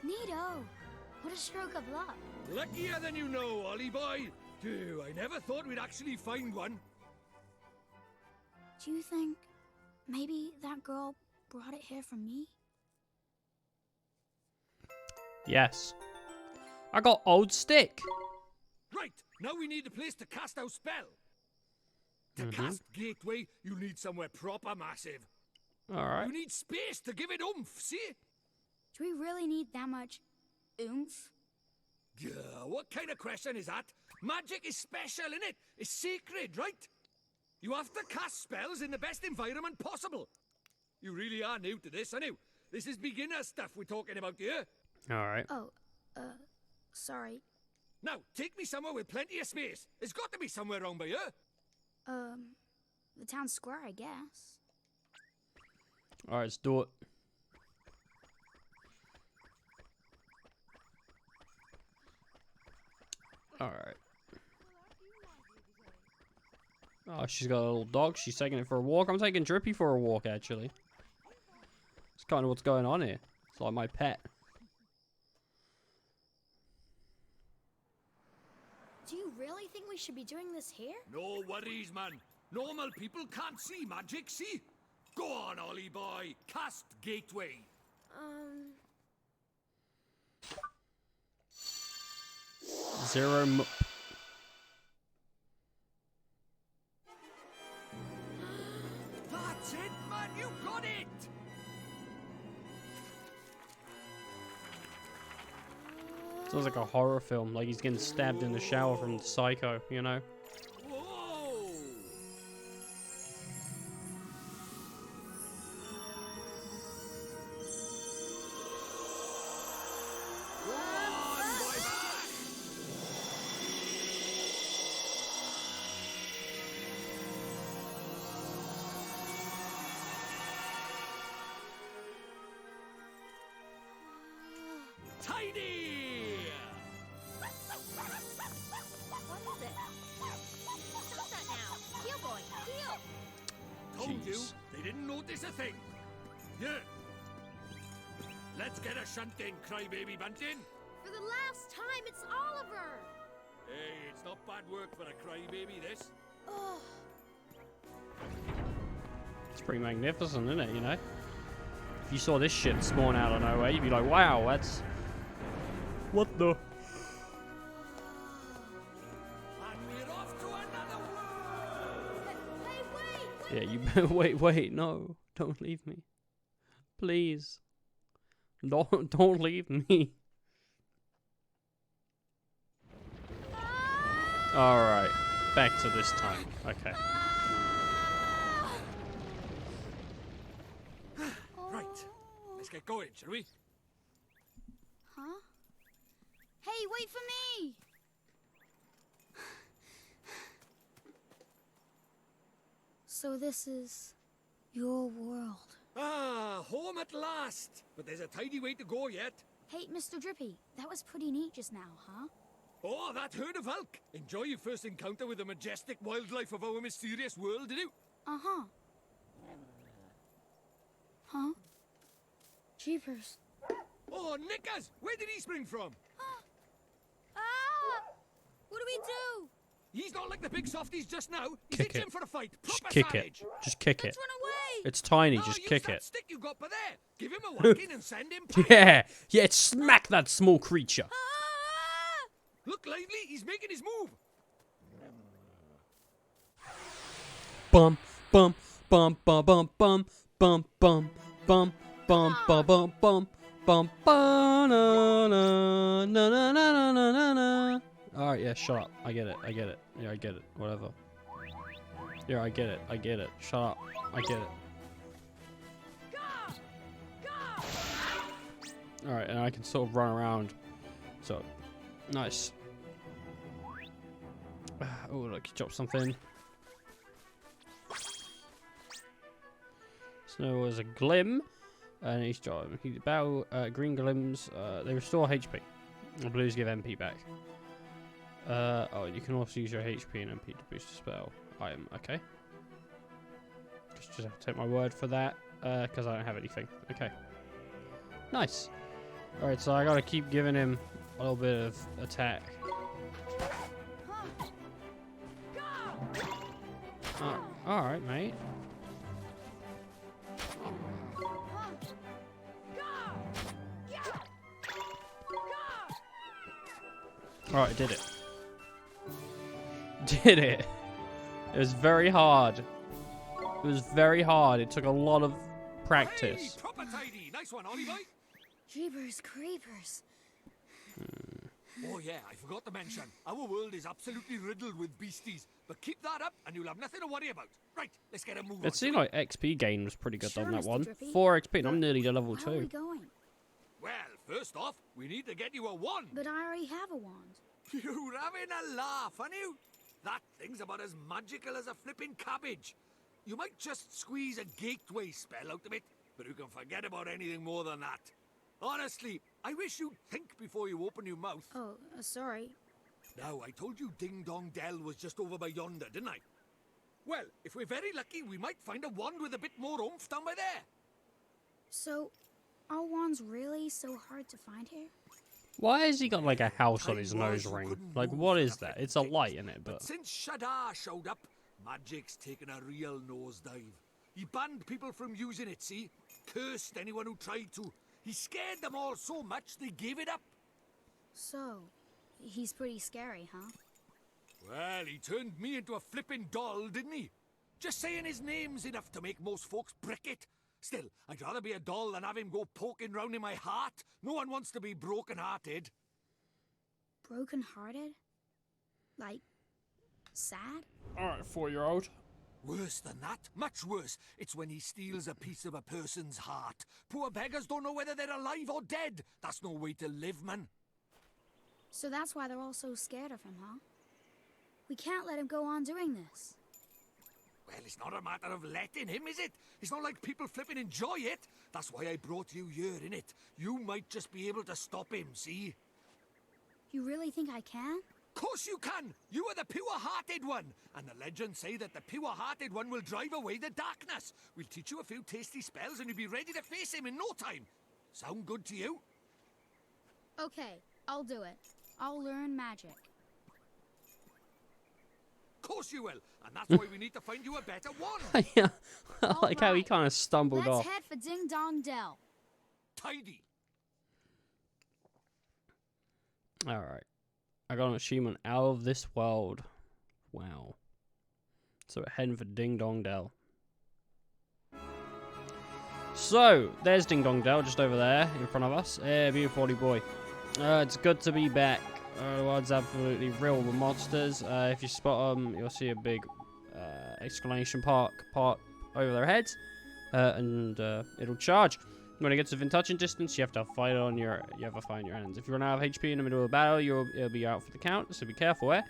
Neato. What a stroke of luck. Luckier than you know, Ollie boy. Phew, I never thought we'd actually find one. Do you think maybe that girl brought it here for me? Yes. I got old stick. Right, now we need a place to cast our spell. To cast Gateway, you need somewhere proper massive. Alright. You need space to give it oomph, see? Do we really need that much oomph? Yeah, what kind of question is that? Magic is special, innit? It's sacred, right? You have to cast spells in the best environment possible. You really are new to this, aren't you? This is beginner stuff we're talking about here. Alright. Oh, sorry. Now, take me somewhere with plenty of space. There's got to be somewhere around by here. The town square, I guess. Alright, let's do it. Alright. Oh, she's got a little dog. She's taking it for a walk. I'm taking Drippy for a walk, actually. It's kind of what's going on here. It's like my pet. Do you really think we should be doing this here? No worries, man. Normal people can't see magic, see? Go on, Ollie boy. Cast Gateway. Zero. That's it, man. You got it. Sounds like a horror film. Like he's getting stabbed in the shower from the Psycho, you know? Whoa. Go on, boy. Tidy! What is it? Stop that now. Heel, boy. Heel. Told you, Jeez. they didn't notice a thing. Yeah. Let's get a shunt in, crybaby bunting. For the last time, it's Oliver. Hey, it's not bad work for a crybaby, this. Oh, It's pretty magnificent, isn't it, you know? If you saw this shit spawn out of nowhere, you'd be like, wow, that's... What the... And we're off to another world. hey, wait. Yeah, you... wait, no. Don't leave me. Please. Don't leave me. Alright. Back to this time. Okay. Right, get going, shall we? Huh? Hey, wait for me! So this is your world. Ah, home at last. But there's a tidy way to go yet. Hey, Mr. Drippy, that was pretty neat just now, huh? Oh, that herd of elk. Enjoy your first encounter with the majestic wildlife of our mysterious world, did you? Uh-huh. Huh? Jeepers. Oh, Nickers! Where did he spring from? Ah! What do we do? He's not like the big softies just now. He's Kick itching it. for a fight. Just Proper kick savage. it. Just kick it. Let's run away! It's tiny, No, just use kick that it. stick you got by there. Give him a whacking and send him packing. Yeah, yeah, smack that small creature. Ah! Look lively, he's making his move. Bum, bum, bum, bum, bum, bum, bum, bum, bum, bum, bum, bum, bum, bum, ba na na na na na na na na. Alright, yeah, shut up. I get it. I get it. Yeah, I get it. Whatever. Yeah, I get it. I get it. Shut up. I get it. Alright, and I can sort of run around. So, nice. Oh, look, he dropped something. Snow was a glim, and he's dropping. Green glims, they restore HP. And blues give MP back. Oh, you can also use your HP and MP to boost a spell item. Okay. Just have to take my word for that, because I don't have anything. Okay. Nice. Alright, so I gotta keep giving him a little bit of attack. Alright, mate. Alright, did it. Did it. It was very hard. It was very hard. It took a lot of practice. Hey, proper tidy. Nice one, Ollie boy. Jeepers creepers. Oh yeah, I forgot to mention. Our world is absolutely riddled with beasties. But keep that up and you'll have nothing to worry about. Right, let's get a move on. It seemed like XP gain was pretty good Sure, on that Mr. one. Drippy. 4 XP and I'm nearly to level How are we 2. going? Well, first off, we need to get you a wand. But I already have a wand. You're having a laugh, aren't you? That thing's about as magical as a flipping cabbage. You might just squeeze a gateway spell out of it, but you can forget about anything more than that. Honestly, I wish you'd think before you open your mouth. Oh, sorry. Now, I told you Ding Dong Dell was just over by yonder, didn't I? Well, if we're very lucky, we might find a wand with a bit more oomph down by there. So, are wands really so hard to find here? Why has he got like a house on Time his was nose you ring? couldn't Like, move what for is the that? flipping It's a things. light in it, But but... since Shadar showed up, magic's taken a real nosedive. He banned people from using it, see? Cursed anyone who tried to. He scared them all so much they gave it up. So, he's pretty scary, huh? Well, he turned me into a flippin' doll, didn't he? Just saying his name's enough to make most folks brick it. Still, I'd rather be a doll than have him go poking round in my heart. No one wants to be broken-hearted. Broken-hearted? Like, sad? Alright, 4-year-old. Worse than that, much worse. It's when he steals a piece of a person's heart. Poor beggars don't know whether they're alive or dead. That's no way to live, man. So that's why they're all so scared of him, huh? We can't let him go on doing this. Well, it's not a matter of letting him, is it? It's not like people flipping enjoy it. That's why I brought you here, innit? You might just be able to stop him, see? You really think I can? Course you can! You are the pure-hearted one! And the legends say that the pure-hearted one will drive away the darkness. We'll teach you a few tasty spells and you'll be ready to face him in no time. Sound good to you? Okay, I'll do it. I'll learn magic. Course you will, and that's why we need to find you a better one. Yeah, I like how he Alright. kind of stumbled Let's off. head for Ding Dong Dell. Tidy. Alright. I got an achievement out of this world. Wow. So we're heading for Ding Dong Dell. So, there's Ding Dong Dell just over there in front of us. Yeah, beautiful boy. It's good to be back. The world's absolutely real with monsters. If you spot them, you'll see a big exclamation part over their heads. And it'll charge. When it gets within touching distance, you have to fight on your. You have a fight in your hands. If you run out of HP in the middle of a battle, it'll be out for the count. So be careful,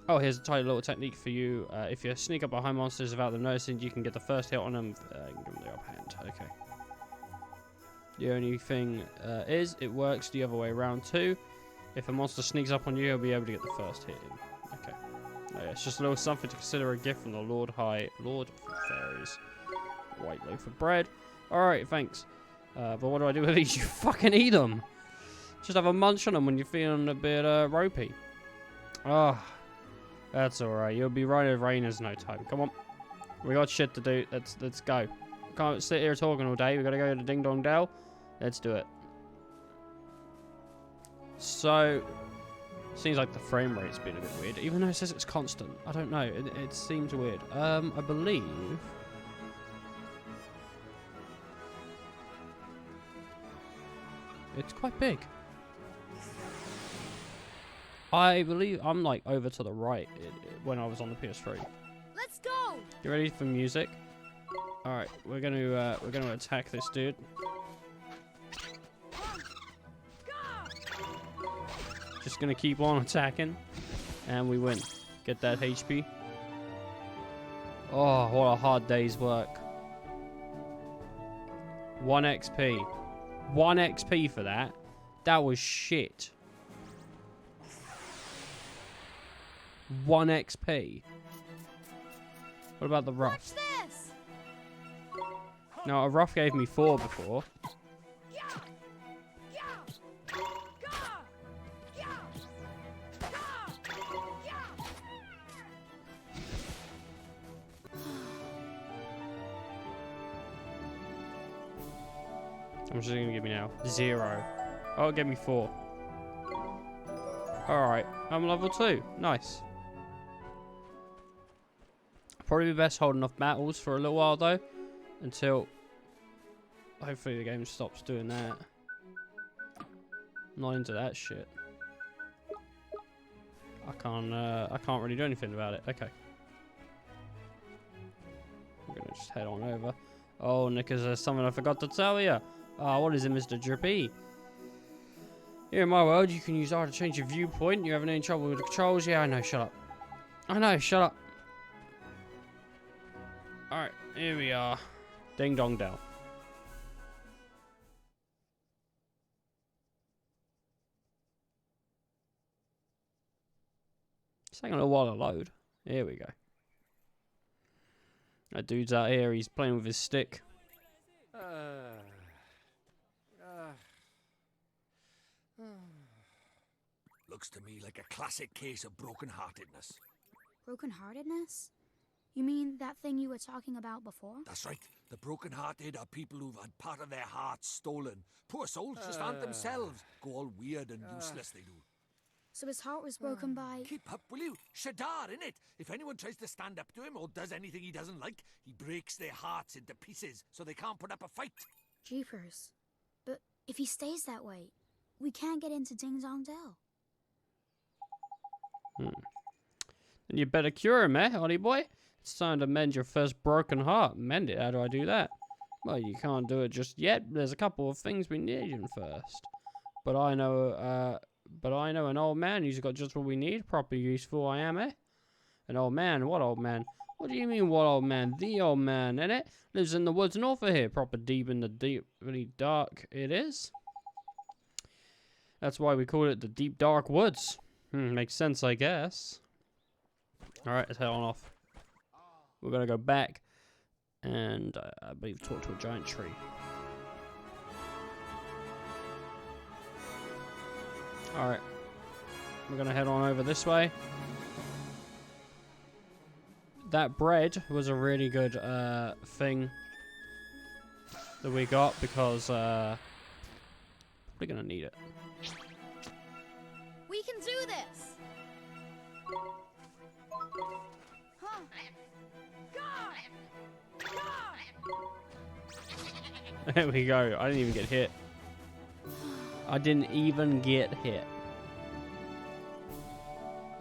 Oh, here's a tiny little technique for you. If you sneak up behind monsters without them noticing, you can get the first hit on them. And give them the upper hand. Okay. The only thing is, it works the other way around too. If a monster sneaks up on you, you'll be able to get the first hit in. Okay. Oh, yeah, it's just a little something to consider a gift from the Lord of Fairies. White loaf of bread. Alright, thanks. But what do I do with these? You fucking eat them. Just have a munch on them when you're feeling a bit ropey. Oh, that's alright. You'll be right over Rainers in no time. Come on. We got shit to do. Let's go. Can't sit here talking all day. We gotta go to Ding Dong Dell. Let's do it. So, seems like the frame rate's been a bit weird. Even though it says it's constant. I don't know. It seems weird. I believe... It's quite big. I believe I'm like over to the right when I was on the PS3. Let's go. You ready for music? All right, we're gonna attack this dude. Just gonna keep on attacking, and we win. Get that HP. Oh, what a hard day's work. 1 XP. 1 XP for that. That was shit. 1 XP. What about the rough? Watch this. No, a rough gave me 4 before. How much is it going to give me now? 0. Oh, it gave me 4. Alright, I'm level 2. Nice. Probably best holding off battles for a little while though. Until hopefully the game stops doing that. Not into that shit. I can't really do anything about it. Okay. I'm gonna just head on over. Oh, Nickers, there's something I forgot to tell you. Oh, what is it, Mr. Drippy? Here in my world, you can use R to change your viewpoint. You having any trouble with the controls? Yeah, I know. Shut up. I know. Shut up. Alright, here we are. Ding Dong Dell. It's taking a little while to load. Here we go. That dude's out here. He's playing with his stick. Looks to me like a classic case of broken-heartedness. Broken-heartedness? You mean that thing you were talking about before? That's right. The broken-hearted are people who've had part of their hearts stolen. Poor souls just aren't themselves. Go all weird and useless, they do. So his heart was broken by... Keep up, will you? Shadar, innit? If anyone tries to stand up to him or does anything he doesn't like, he breaks their hearts into pieces so they can't put up a fight. Jeepers. But if he stays that way, we can't get into Ding Dong Dell. Then you better cure him, Holly boy? It's time to mend your first broken heart. Mend it? How do I do that? Well, you can't do it just yet. There's a couple of things we need in first. But I know an old man who's got just what we need. Proper useful I am, eh? An old man? What old man? What do you mean, what old man? The old man, innit? Lives in the woods north of here. Proper deep in the really dark it is. That's why we call it the deep dark woods. Makes sense, I guess. Alright, let's head on off. We're gonna go back and I believe talk to a giant tree. Alright. We're gonna head on over this way. That bread was a really good thing that we got because we're gonna need it. We can do this! Huh. There we go. I didn't even get hit. I didn't even get hit.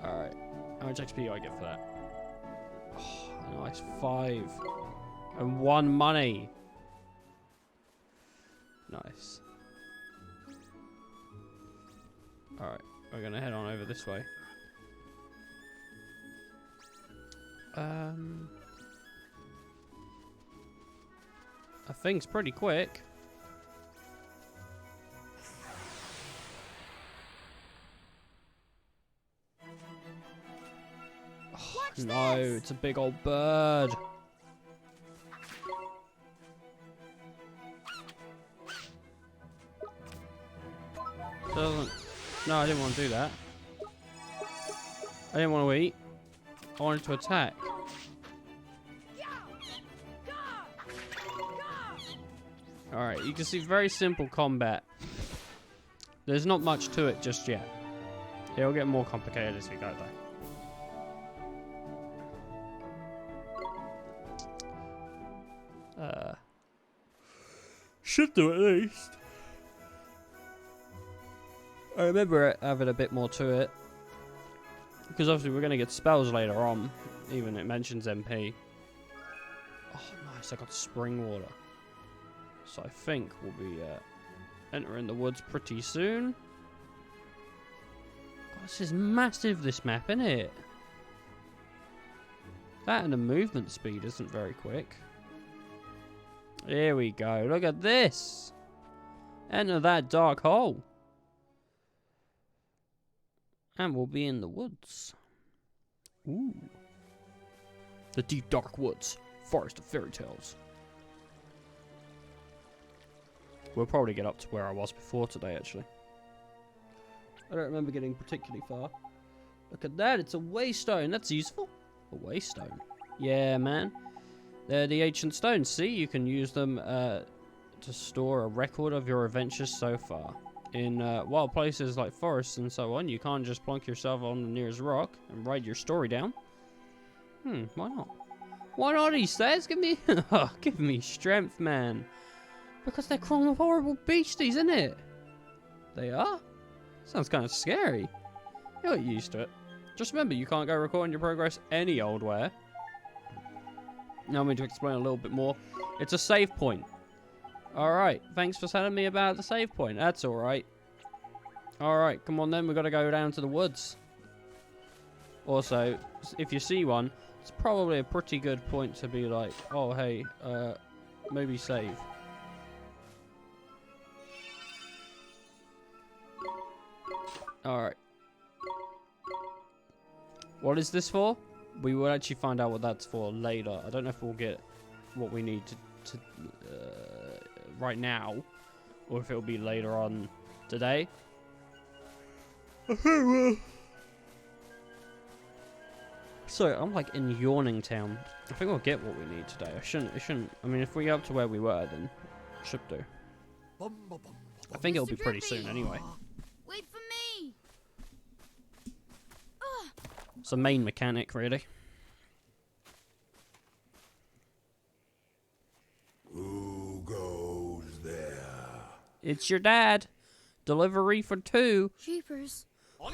Alright. How much XP do I get for that? Oh, nice. 5. And 1 money. Nice. Alright, we're gonna head on over this way. I think it's pretty quick. Oh, no, it's a big old bird. Doesn't. No, I didn't want to do that. I didn't want to eat. I wanted to attack. Alright, you can see very simple combat. There's not much to it just yet. It'll get more complicated as we go though. Should do at least. I remember it having a bit more to it. Because obviously we're going to get spells later on. Even it mentions MP. Oh nice, I got spring water. So I think we'll be entering the woods pretty soon. God, this is massive, this map, isn't it? That and the movement speed isn't very quick. Here we go. Look at this. Enter that dark hole. And we'll be in the woods. Ooh. The deep dark woods. Forest of fairy tales. We'll probably get up to where I was before today, actually. I don't remember getting particularly far. Look at that, it's a waystone. That's useful. A waystone. Yeah, man. They're the ancient stones. See, you can use them to store a record of your adventures so far. In wild places like forests and so on, you can't just plonk yourself on the nearest rock and write your story down. Why not? Why not, he says? Give me, give me strength, man. Because they're crawling with horrible beasties, isn't it? They are? Sounds kind of scary. You'll get used to it. Just remember, you can't go recording your progress any old where. Now I'm going to explain a little bit more. It's a save point. Alright, thanks for telling me about the save point. That's alright. Alright, come on then, we've got to go down to the woods. Also, if you see one, it's probably a pretty good point to be like, oh hey, maybe save. Alright. What is this for? We will actually find out what that's for later. I don't know if we'll get what we need to right now, or if it'll be later on today. So I'm like in Yawning Town. I think we'll get what we need today. It shouldn't. I mean, if we get up to where we were, then it should do. I think it'll be pretty soon anyway. Wait for me. It's a main mechanic, really. Who goes there? It's your dad. Delivery for 2. Jeepers.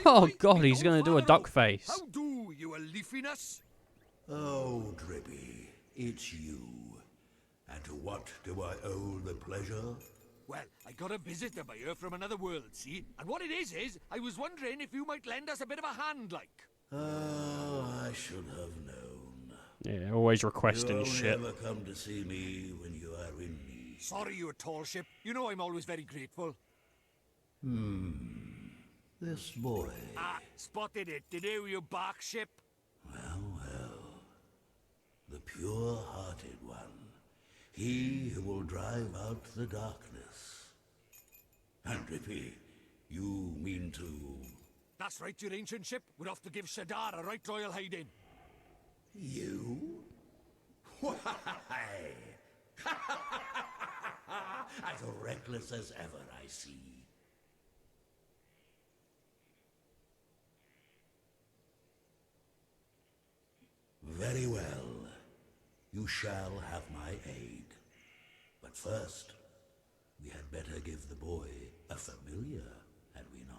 Oh god, he's gonna do a duck face. How do, you a leafiness? Oh, Drippy, it's you. And to what do I owe the pleasure? Well, I got a visitor by here from another world, see? And what it is, I was wondering if you might lend us a bit of a hand, like. Oh, I should have known. Yeah, always requesting you shit. Never come to see me when you are in need. Sorry, you tall ship. You know I'm always very grateful. This boy. Ah, spotted it. Did you bark ship? Well, well. The pure-hearted one. He who will drive out the darkness. And Drippy, you mean to... That's right, your ancient ship. We're off to give Shadar a right royal hiding. You? Why? As reckless as ever, I see. Very well. You shall have my aid. But first, we had better give the boy a familiar, had we not?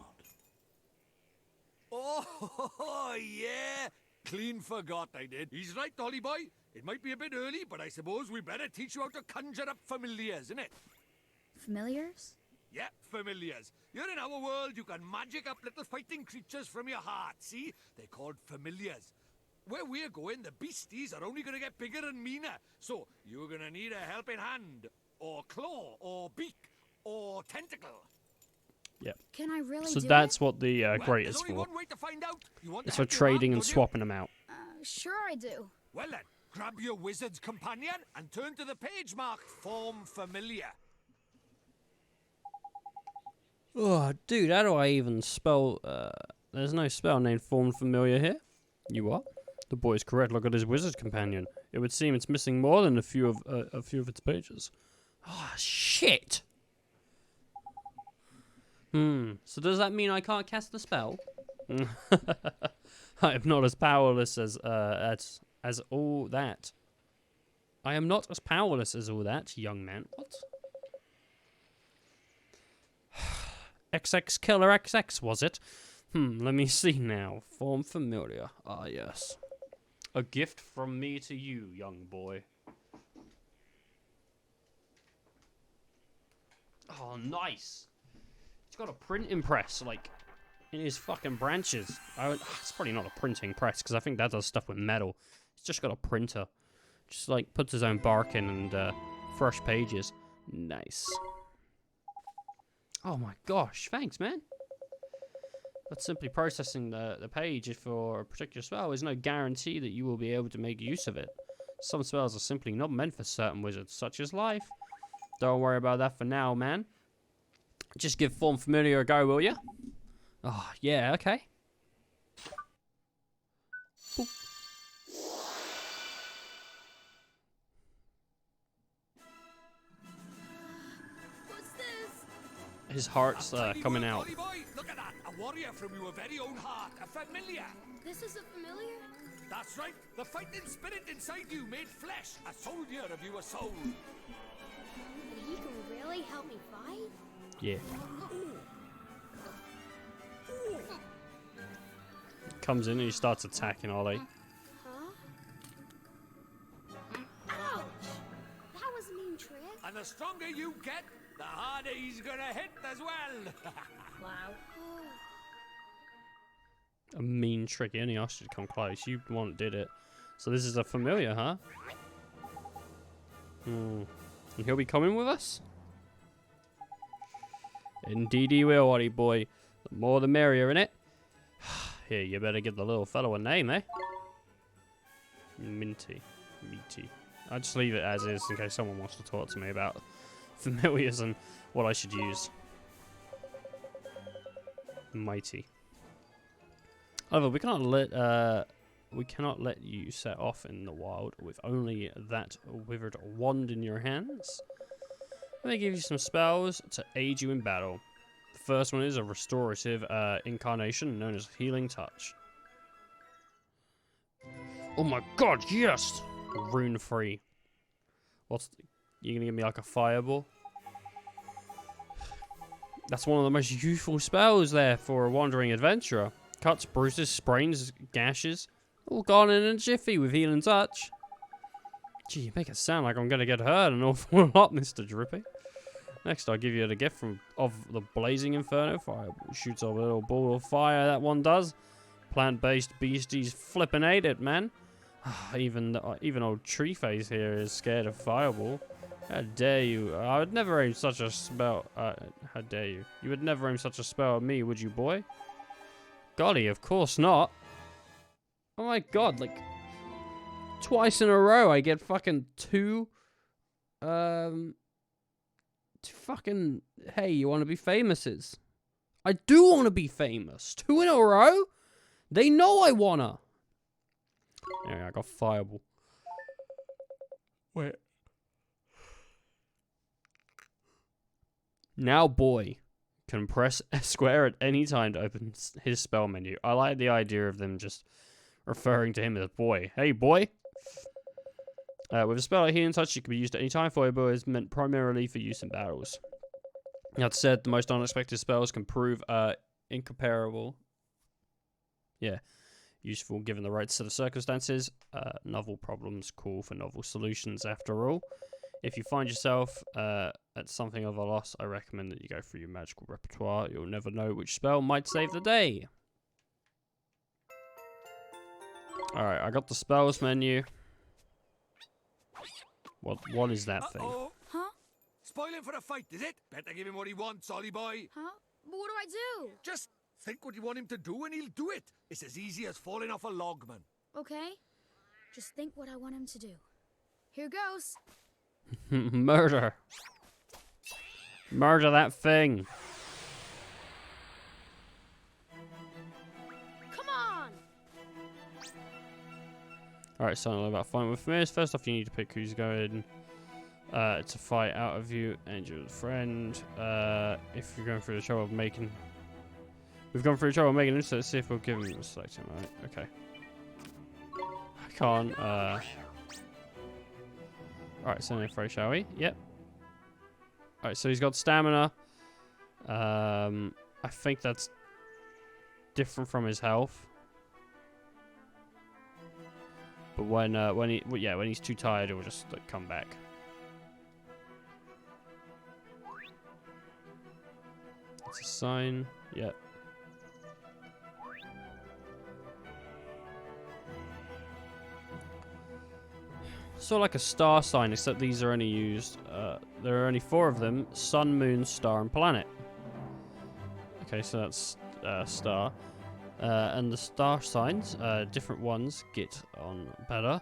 Oh, yeah. Clean forgot I did. He's right, Dolly boy. It might be a bit early, but I suppose we better teach you how to conjure up familiars, innit? Familiars? Yeah, familiars. You're in our world, you can magic up little fighting creatures from your heart, see? They're called familiars. Where we're going, the beasties are only gonna get bigger and meaner. So, you're gonna need a helping hand, or claw, or beak, or tentacle. Yep. Can I really So do that's it? what the grate There's is only for. one way to find out. You want It's to for help your trading mom, and don't you? swapping them out. Sure I do. Well then, grab your wizard's companion and turn to the page marked Form Familiar. Oh, dude, how do I even spell... there's no spell named Form Familiar here. You what? The boy's correct. Look at his wizard companion. It would seem it's missing more than a few of its pages. Ah, shit! So does that mean I can't cast the spell? I am not as powerless as all that. I am not as powerless as all that, young man. What? XX Killer XX, was it? Let me see now. Form Familiar. Ah, yes. A gift from me to you, young boy. Oh, nice. He's got a printing press, like, in his fucking branches. It's probably not a printing press, because I think that does stuff with metal. He's just got a printer. Just, like, puts his own bark in and, fresh pages. Nice. Oh my gosh, thanks, man. But simply processing the page for a particular spell is no guarantee that you will be able to make use of it. Some spells are simply not meant for certain wizards, such as life. Don't worry about that for now, man. Just give Form Familiar a go, will ya? Oh, yeah, okay. Boop. What's this? His heart's coming out. Boy, look at that! A warrior from your very own heart, a familiar. This is a familiar? That's right. The fighting spirit inside you made flesh, a soldier of your soul. And he can really help me fight? Yeah. Comes in and he starts attacking Ollie. Huh? Ouch! That was a mean trick. And the stronger you get, the harder he's gonna hit as well. Wow. A mean trick. He only asked you to come close. You the one that did it. So this is a familiar, huh? And he'll be coming with us? Indeed he will, Ollie boy. The more the merrier, innit? Here, you better give the little fellow a name, eh? Minty. Meaty. I'll just leave it as is in case someone wants to talk to me about familiars and what I should use. Mighty. However, we cannot let you set off in the wild with only that withered wand in your hands. Let me give you some spells to aid you in battle. The first one is a restorative incarnation known as Healing Touch. Oh my god, yes! Rune free. You gonna give me like a fireball? That's one of the most useful spells there for a wandering adventurer. Cuts, bruises, sprains, gashes, all gone in a jiffy with Healing Touch. Gee, you make it sound like I'm gonna get hurt an awful lot, Mr. Drippy. Next, I'll give you the gift of the Blazing Inferno Fireball. Shoots a little ball of fire, that one does. Plant-based beasties flippin' ate it, man. Even old Treeface here is scared of Fireball. How dare you? I would never aim such a spell. How dare you? You would never aim such a spell at me, would you, boy? Golly, of course not. Oh my god, like twice in a row I get fucking two fucking, hey, you want to be famouses? I do want to be famous. 2 in a row? They know I wanna. Yeah, I got Fireball. Wait. Now, boy can press square at any time to open his spell menu. I like the idea of them just referring to him as boy. Hey, boy. With a spell like Healing Touch, it can be used at any time for you, but is meant primarily for use in battles. That said, the most unexpected spells can prove incomparable. Yeah, useful given the right set of circumstances. Novel problems call for novel solutions, after all. If you find yourself at something of a loss, I recommend that you go through your magical repertoire. You'll never know which spell might save the day. Alright, I got the spells menu. What is that thing? Huh? Spoiling for a fight, is it? Better give him what he wants, Ollie boy. Huh? But what do I do? Just think what you want him to do and he'll do it. It's as easy as falling off a log, man. Okay. Just think what I want him to do. Here goes. Murder. Murder that thing. Come on! Alright, so about fighting with familiars. First off, you need to pick who's going to fight out of you and your friend. If you're going through the trouble of making... We've gone through the trouble of making this, so let's see if we'll give him a selection. Alright, okay. I can't, Alright, so no fray, shall we? Yep. Alright, so he's got stamina. I think that's different from his health. But when he's too tired, it will just like, come back. That's a sign. Yep. Sort of like a star sign, except these are only used. There are only 4 of them: sun, moon, star, and planet. Okay, so that's star. And the star signs, different ones get on better.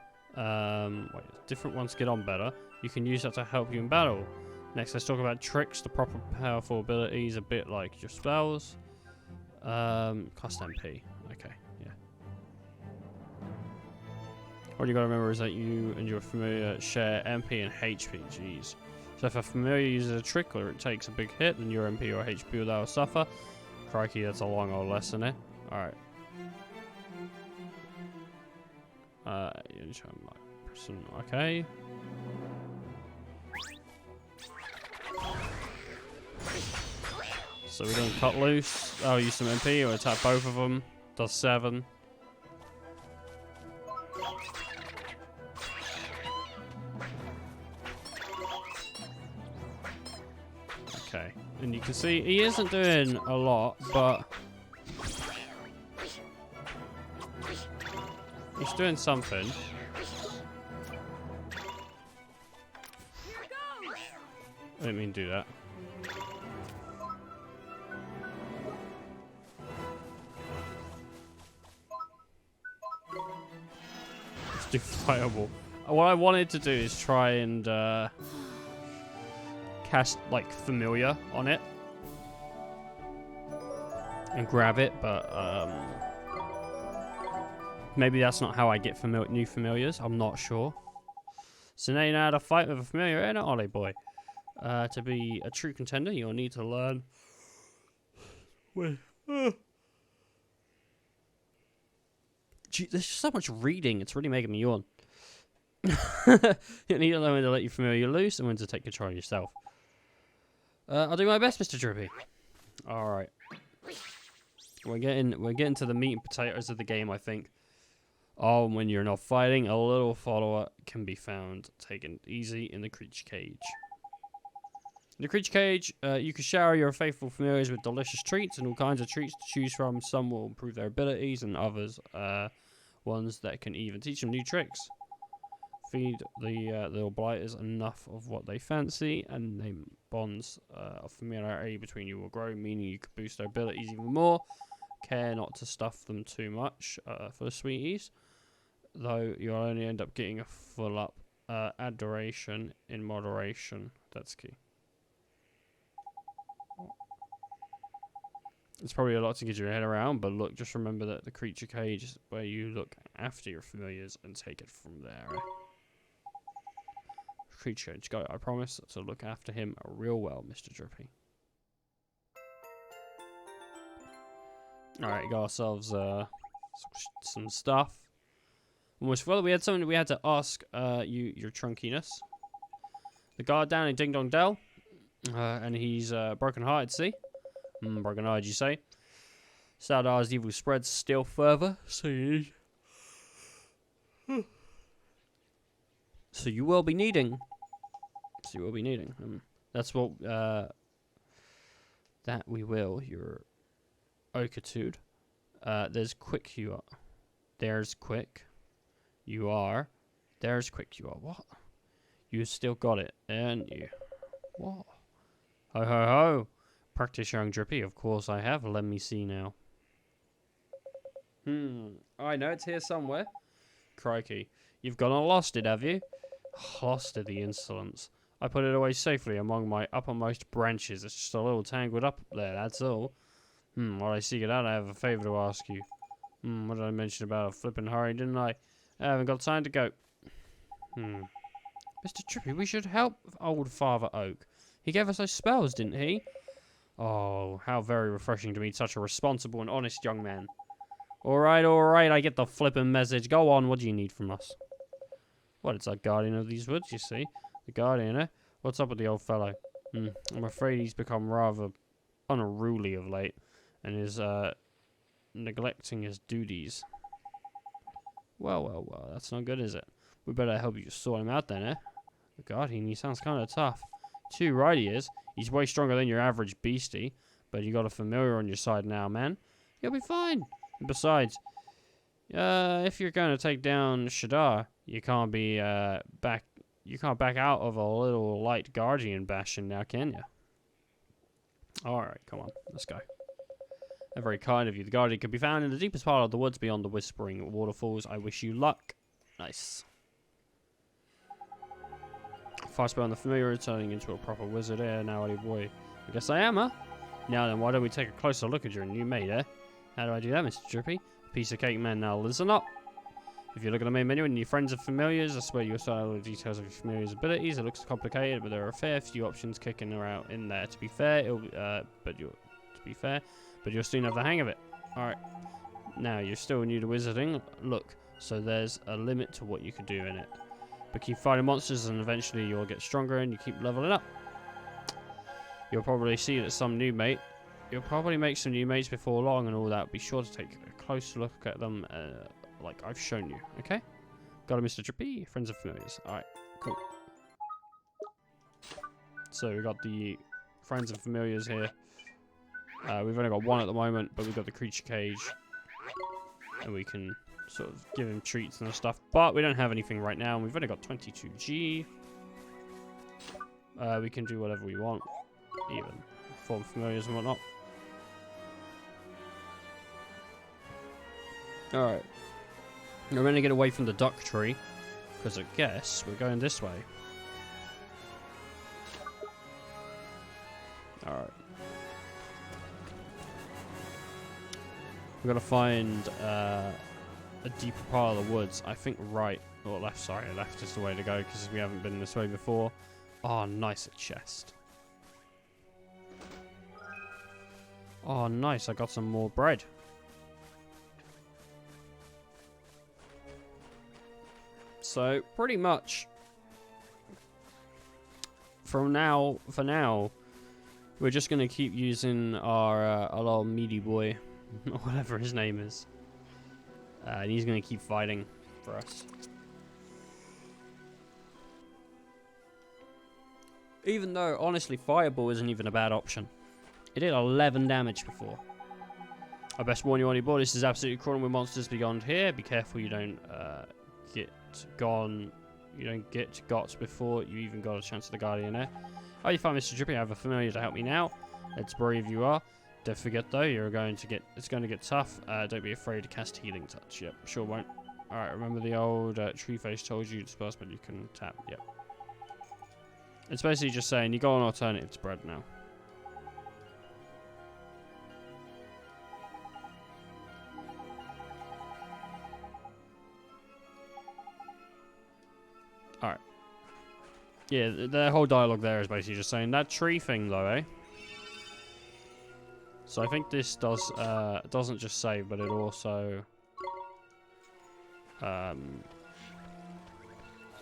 Different ones get on better. You can use that to help you in battle. Next, let's talk about tricks. The proper powerful abilities, a bit like your spells. Cost MP. Okay, yeah. All you gotta remember is that you and your familiar share MP and HP. Jeez. So if a familiar uses a trick or it takes a big hit, then your MP or HP will suffer. Crikey, that's a long old lesson, eh? Alright. Person. Okay. So we don't cut loose. I'll use some MP or attack both of them. Does 7. Okay. And you can see he isn't doing a lot, but he's doing something. I didn't mean to do that. Let's do fireball. What I wanted to do is try and cast like familiar on it and grab it, but maybe that's not how I get new familiars. I'm not sure. So now you know how to fight with a familiar, ain't it, Ollie boy? To be a true contender, you'll need to learn. Wait. Gee, there's just so much reading. It's really making me yawn. You need to learn when to let your familiar loose and when to take control of yourself. I'll do my best, Mr. Drippy. All right. We're getting to the meat and potatoes of the game, I think. Oh, when you're not fighting, a little follower can be found. Taken easy in the creature cage. In the creature cage, you can shower your faithful familiars with delicious treats and all kinds of treats to choose from. Some will improve their abilities and others, ones that can even teach them new tricks. Feed the little blighters enough of what they fancy, and the bonds of familiarity between you will grow, meaning you can boost their abilities even more. Care not to stuff them too much for the sweeties, though you'll only end up getting a full up. Adoration in moderation. That's key. It's probably a lot to get your head around, but look, just remember that the creature cage is where you look after your familiars and take it from there. Creature cage, I promise to look after him real well, Mr. Drippy. Alright, got ourselves some stuff. Almost well, we had something that we had to ask your trunkiness. The guard down in Ding Dong Dell, and he's broken hearted, see? Broken hearted, you say? Sardar's evil spreads still further, so you will be needing. That's what, that we will, your Okatude. There's quick you are. There's quick. You are. There's quick you are. What? You still got it, ain't you? What? Ho ho ho. Practice young Drippy, of course I have. Let me see now. I know it's here somewhere. Crikey. You've gone and lost it, have you? Lost it, the insolence. I put it away safely among my uppermost branches. It's just a little tangled up there, that's all. While I seek it out, I have a favour to ask you. What did I mention about a flippin' hurry, didn't I? I haven't got time to go. Mr. Drippy, we should help old Father Oak. He gave us those spells, didn't he? Oh, how very refreshing to meet such a responsible and honest young man. Alright, I get the flippin' message. Go on, what do you need from us? What, it's our guardian of these woods, you see. The guardian, eh? What's up with the old fellow? I'm afraid he's become rather unruly of late, and is, neglecting his duties. Well, that's not good, is it? We better help you sort him out then, eh? The guardian, he sounds kind of tough. Too right he is. He's way stronger than your average beastie, but you got a familiar on your side now, man. You'll be fine. And besides, if you're going to take down Shadar, you can't be, you can't back out of a little light guardian bashing now, can you? Alright, come on, let's go. And very kind of you. The guardian can be found in the deepest part of the woods beyond the whispering waterfalls. I wish you luck. Nice. Fire spell on the familiar, turning into a proper wizard here. Now, old boy. I guess I am, huh? Now then, why don't we take a closer look at your new mate, eh? How do I do that, Mr. Drippy? Piece of cake, man. Now listen up. If you look at the main menu and your friends are familiars, I swear you'll start all the details of your familiar's abilities. It looks complicated, but there are a fair few options kicking around in there. To be fair, but you'll soon have the hang of it. Alright. Now, you're still new to wizarding. Look, so there's a limit to what you can do in it. But keep fighting monsters and eventually you'll get stronger and you keep leveling up. You'll probably see that some new mate. You'll probably make some new mates before long and all that. Be sure to take a close look at them like I've shown you, okay? Got it, Mr. Drippy. Friends and familiars. Alright, cool. So we got the friends and familiars here. We've only got one at the moment, but we've got the creature cage. And we can sort of give him treats and stuff. But we don't have anything right now, and we've only got 22G. We can do whatever we want. Even form familiars and whatnot. Alright. We're going to get away from the duck tree. Because I guess we're going this way. Alright. We've got to find a deeper part of the woods. I think right or left. Sorry, left is the way to go because we haven't been this way before. Oh, nice, a chest. Oh, nice, I got some more bread. So, pretty much, for now, we're just going to keep using our little meaty boy. Or whatever his name is. And he's going to keep fighting for us. Even though, honestly, Fireball isn't even a bad option. It did 11 damage before. I best warn you on your board, this is absolutely crawling with monsters beyond here. Be careful you don't get got before you even got a chance at the Guardian there. Oh, you find Mr. Drippy, I have a familiar to help me now. Let's brave you are. Don't forget though, it's going to get tough. Don't be afraid to cast Healing Touch. Yep, sure won't. Alright, remember the old tree face told you to spell, but you can tap. Yep. It's basically just saying you got an alternative to bread now. Alright. Yeah, the whole dialogue there is basically just saying that tree thing though, eh? So I think this doesn't just save, but it also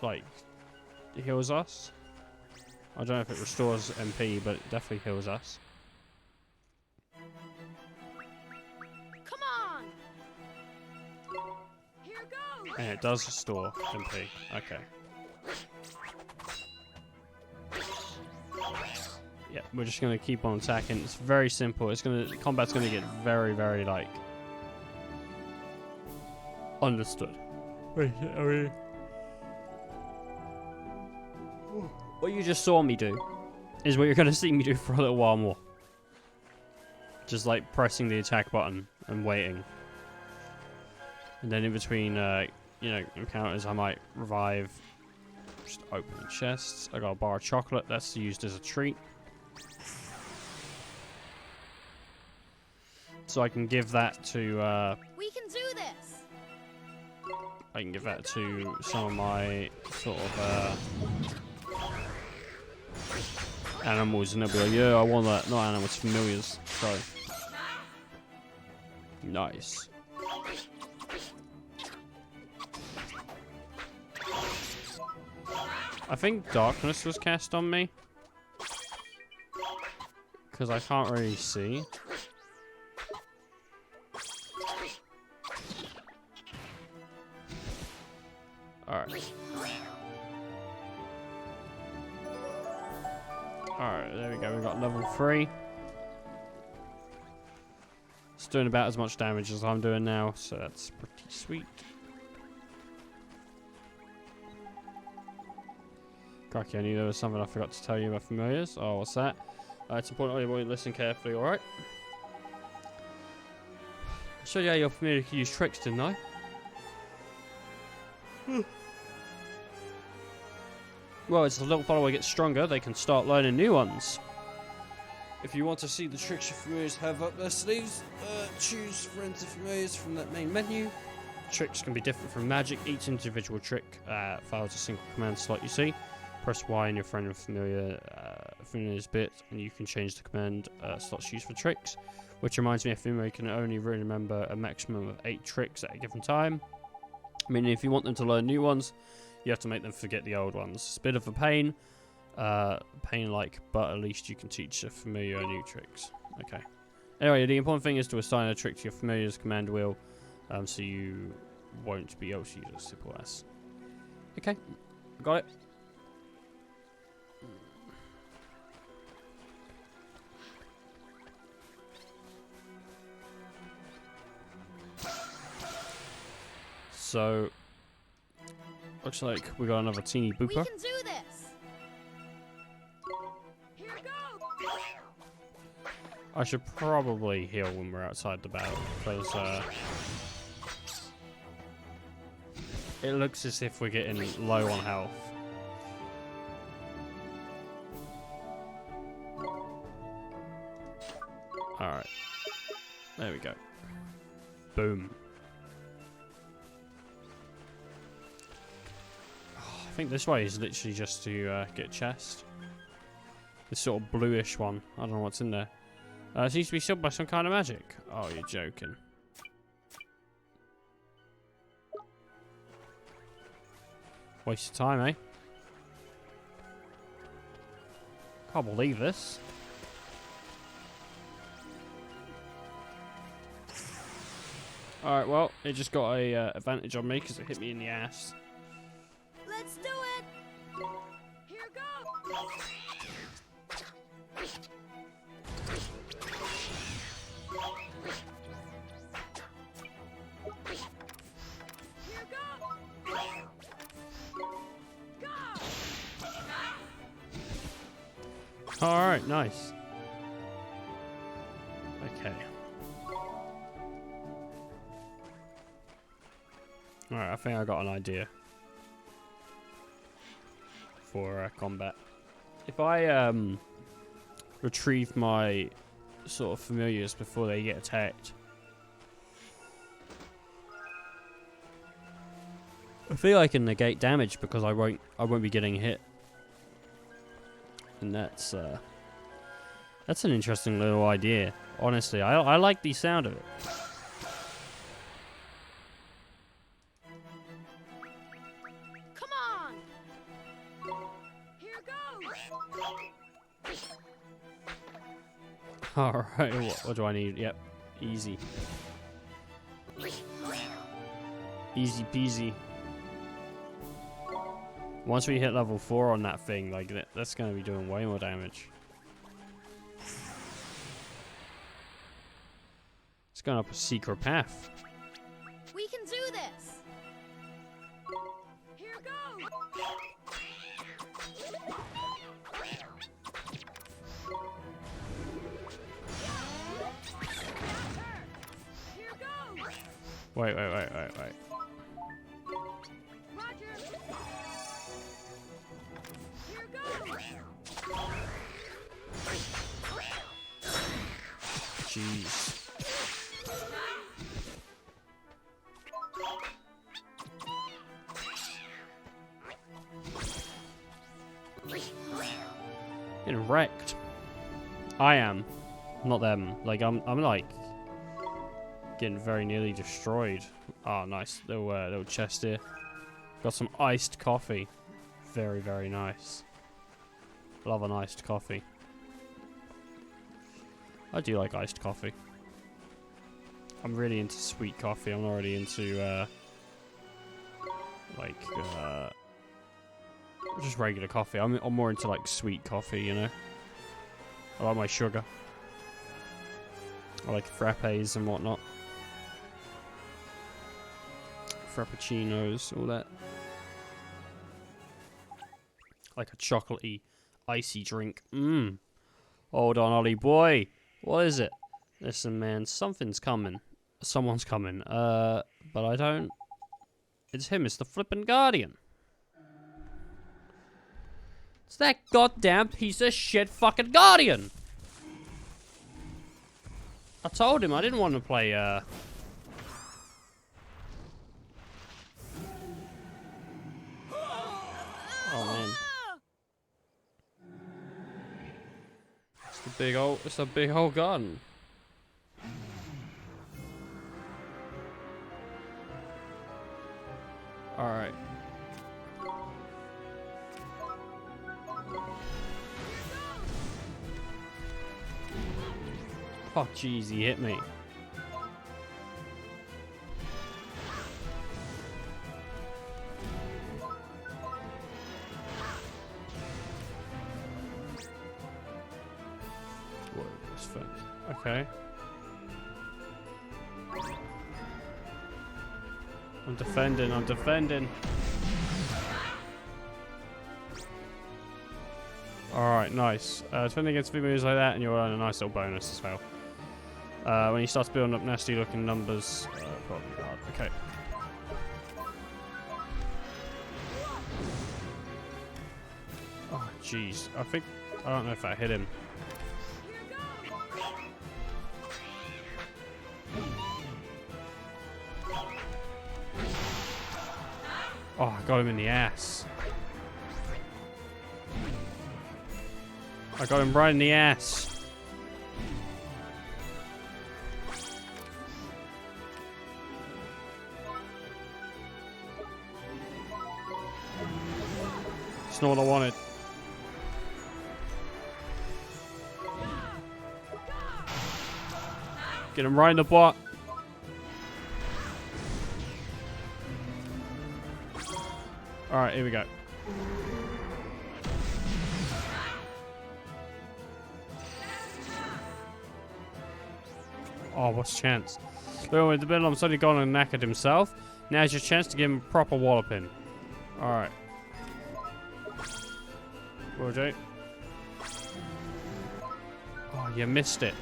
like heals us. I don't know if it restores MP, but it definitely heals us. Come on! Here goes! And it does restore MP. Okay. yeah, we're just gonna keep on attacking. It's very simple. Combat's gonna get very, very like understood. Wait, what you just saw me do is what you're gonna see me do for a little while more. Just like pressing the attack button and waiting. And then in between, you know, encounters, I might revive. Just open chests. I got a bar of chocolate that's used as a treat. So I can give that to, We can do this. I can give that to some of my sort of, animals, and they'll be like, yeah, I want that. Not animals, familiars. So. Nice. I think darkness was cast on me. Because I can't really see. Alright. Alright, there we go. We got level 3. It's doing about as much damage as I'm doing now, so that's pretty sweet. Cracky, I knew there was something I forgot to tell you about familiars. Oh, what's that? It's important you listen carefully, alright? I showed you how your familiar can use tricks, didn't I? Well, as the little follower gets stronger, they can start learning new ones. If you want to see the tricks your familiars have up their sleeves, choose Friends of Familiars from that main menu. Tricks can be different from magic. Each individual trick files a single command slot you see. Press Y in your Friend of Familiar's bit, and you can change the command slots used for tricks. Which reminds me, a familiar can only really remember a maximum of 8 tricks at a given time. Meaning if you want them to learn new ones, you have to make them forget the old ones. It's a bit of a pain. Pain-like, but at least you can teach a familiar new tricks. Okay. Anyway, the important thing is to assign a trick to your familiar's command wheel, so you won't be able to use a simple S. Okay, got it. So, looks like we got another teeny booper. We can do this. Here goes. I should probably heal when we're outside the battle, because it looks as if we're getting low on health. Alright. There we go. Boom. I think this way is literally just to get a chest. This sort of bluish one. I don't know what's in there. It seems to be sealed by some kind of magic. Oh, you're joking. Waste of time, eh? Can't believe this. Alright, well, it just got a advantage on me because it hit me in the ass. Let's do it. Here goes. Here goes. Go. Alright, nice. Okay. Alright, I think I got an idea for combat. If I retrieve my sort of familiars before they get attacked, I feel I can negate damage because I won't be getting hit. And that's an interesting little idea. Honestly, I like the sound of it. Come on. Here goes. Alright, what do I need? Yep, easy. Easy peasy. Once we hit level 4 on that thing, like that's going to be doing way more damage. It's going up a secret path. We can do this. Here goes! Here goes! Wait. Roger! Here goes! Jeez. Getting wrecked. I am. Not them. Like, I'm like getting very nearly destroyed. Oh, nice. Little chest here. Got some iced coffee. Very, very nice. Love an iced coffee. I do like iced coffee. I'm really into sweet coffee. I'm not really into just regular coffee. I'm more into like sweet coffee, you know. I like my sugar. I like frappes and whatnot. Frappuccinos, all that. Like a chocolatey, icy drink. Hold on, Ollie boy. What is it? Listen, man, something's coming. Someone's coming. But I don't... It's him, it's the flippin' Guardian. It's that goddamn piece of shit fucking Guardian! I told him I didn't want to play, Oh, man. It's a big old gun. Alright. Oh, jeez, he hit me. Whoa, that's fun. Okay. I'm defending. Alright, nice. Defending against moves like that, and you'll earn a nice little bonus as well. When he starts building up nasty looking numbers, probably hard. Okay. Oh, jeez. I don't know if I hit him. Oh, I got him in the ass. I got him right in the ass. It's not what I wanted. Get him right in the butt. Alright, here we go. Oh, what's the chance? Well, with the Bedlam suddenly gone and knackered himself. Now's your chance to give him a proper walloping. Alright. Will do. Oh, you missed it.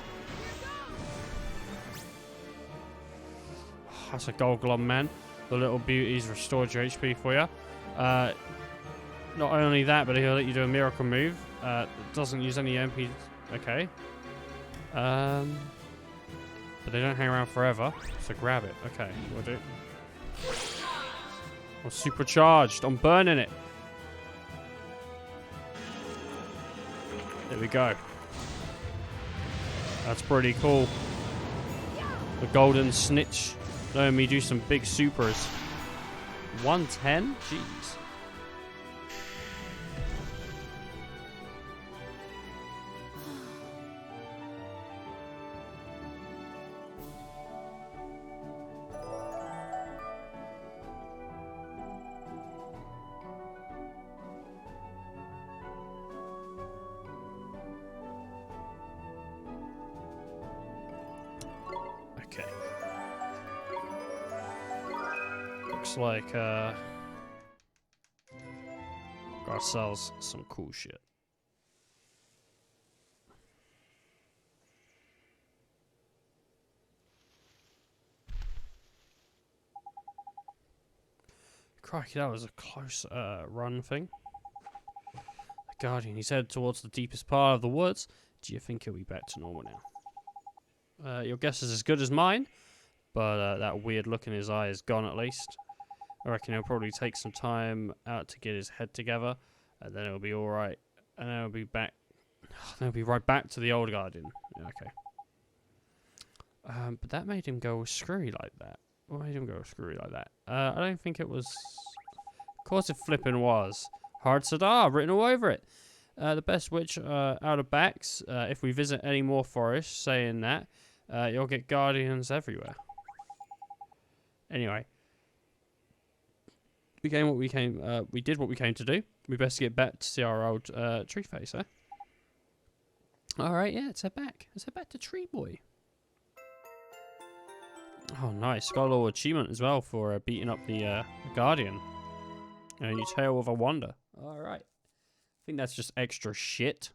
Oh, that's a gold glove, man. The little beauties restored your HP for you. Not only that, but he'll let you do a miracle move. It doesn't use any MP. Okay. But they don't hang around forever, so grab it. Okay, we'll do. I'm supercharged. I'm burning it. There we go. That's pretty cool. The golden snitch letting me do some big supers. 110? Jeez. Okay. like got ourselves some cool shit. Crikey, that was a close run thing. The Guardian, he's headed towards the deepest part of the woods. Do you think he'll be back to normal now? Your guess is as good as mine, but that weird look in his eye is gone at least. I reckon he'll probably take some time out to get his head together, and then it'll be alright. And then he'll be back. Then he'll be right back to the old Guardian. Yeah, okay. But that made him go screwy like that. What made him go screwy like that? I don't think it was... Of course it flippin' was. Hard Sadar, written all over it. The best witch out of backs. If we visit any more forests, saying that, you'll get guardians everywhere. Anyway. We did what we came to do. We best get back to see our old tree face, eh? Alright, yeah, let's head back. Let's head back to Tree Boy. Oh, nice. Got a little achievement as well for beating up the Guardian. And you Tale of a Wonder. Alright. I think that's just extra shit.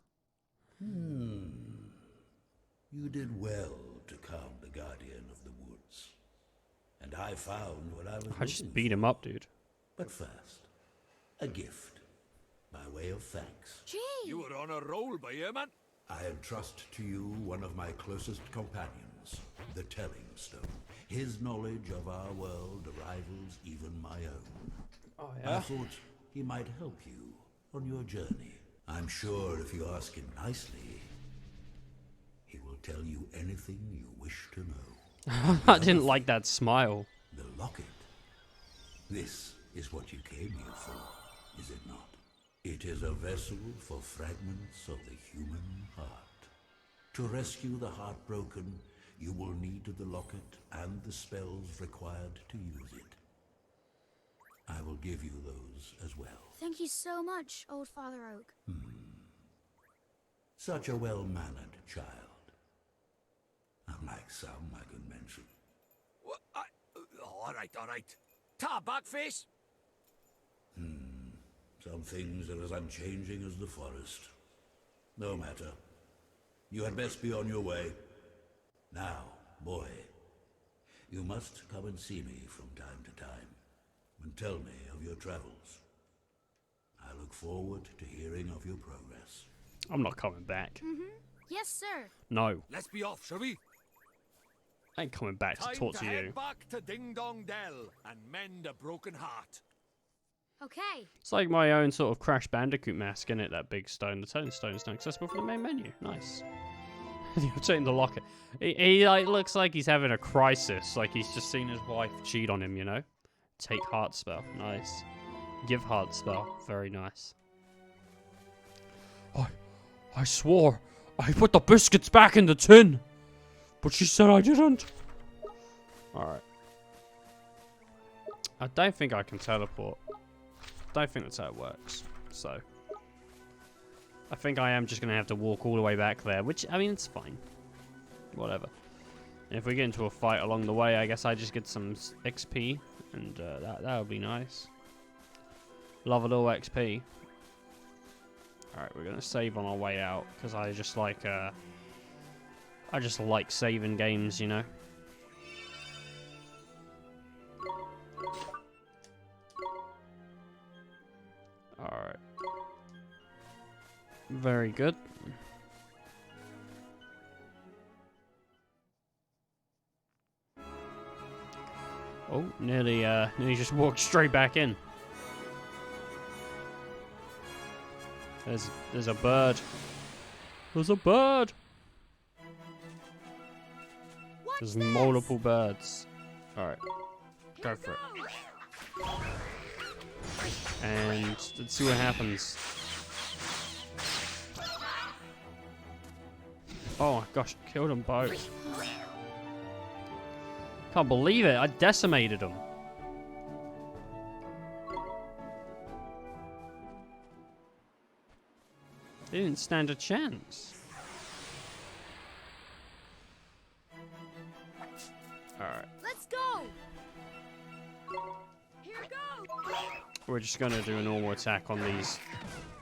You did well to calm the Guardian of the Woods. And I found what I was I just looking beat for. him up, dude. But first, a gift, by way of thanks. Gee! You were on a roll by here, man. I entrust to you one of my closest companions, the Telling Stone. His knowledge of our world rivals even my own. Oh, yeah? I thought he might help you on your journey. I'm sure if you ask him nicely, he will tell you anything you wish to know. I didn't like that smile. The locket. This is what you came here for, is it not? It is a vessel for fragments of the human heart. To rescue the heartbroken, you will need the locket and the spells required to use it. I will give you those as well. Thank you so much, Old Father Oak. Such a well-mannered child. Unlike some I could mention. What? All right. Tar backface. Some things are as unchanging as the forest. No matter. You had best be on your way. Now, boy, you must come and see me from time to time, and tell me of your travels. I look forward to hearing of your progress. I'm not coming back. Yes, sir. No. Let's be off, shall we? I ain't coming back to Time talk to to head you. back to Ding Dong Dell and mend a broken heart. Okay. It's like my own sort of Crash Bandicoot mask, innit? That big stone. The turning stone is now accessible from the main menu. Nice. You're taking the locket. He like looks like he's having a crisis. Like he's just seen his wife cheat on him, you know? Take heart spell. Nice. Give heart spell. Very nice. I swore I put the biscuits back in the tin, but she said I didn't. Alright. I don't think I can teleport. Don't think that's how it works. So I think I am just going to have to walk all the way back there, which, I mean, it's fine. Whatever. And if we get into a fight along the way, I guess I just get some XP, and that would be nice. Love a little XP. Alright, we're going to save on our way out, because I just like saving games, you know? Alright. Very good. Oh, nearly just walked straight back in. There's a bird. There's a bird. There's multiple birds. Alright. Go for it. And let's see what happens. Oh my gosh, I killed them both. Can't believe it, I decimated them. They didn't stand a chance. Alright. Let's go. Here we're just gonna do a normal attack on these.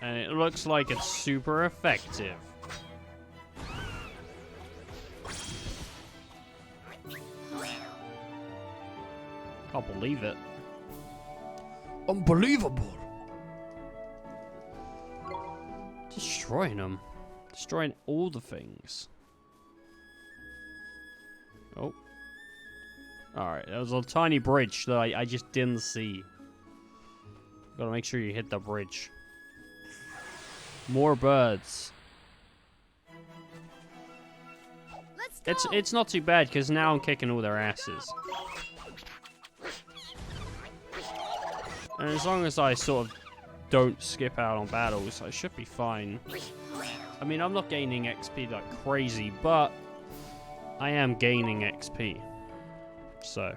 And it looks like it's super effective. Can't believe it. Unbelievable. Destroying them. Destroying all the things. Oh. Alright, there was a tiny bridge that I just didn't see. Gotta make sure you hit the bridge. More birds. Let's go. It's not too bad because now I'm kicking all their asses. And as long as I sort of don't skip out on battles, I should be fine. I mean, I'm not gaining XP like crazy, but I am gaining XP. So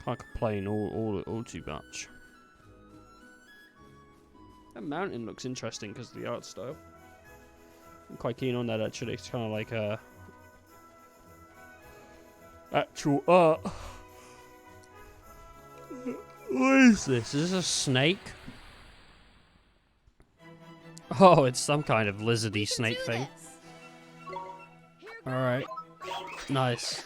can't complain all too much. That mountain looks interesting because of the art style. I'm quite keen on that actually. It's kind of like a actual art. What is this? Is this a snake? Oh, it's some kind of lizardy snake thing. Alright. Nice.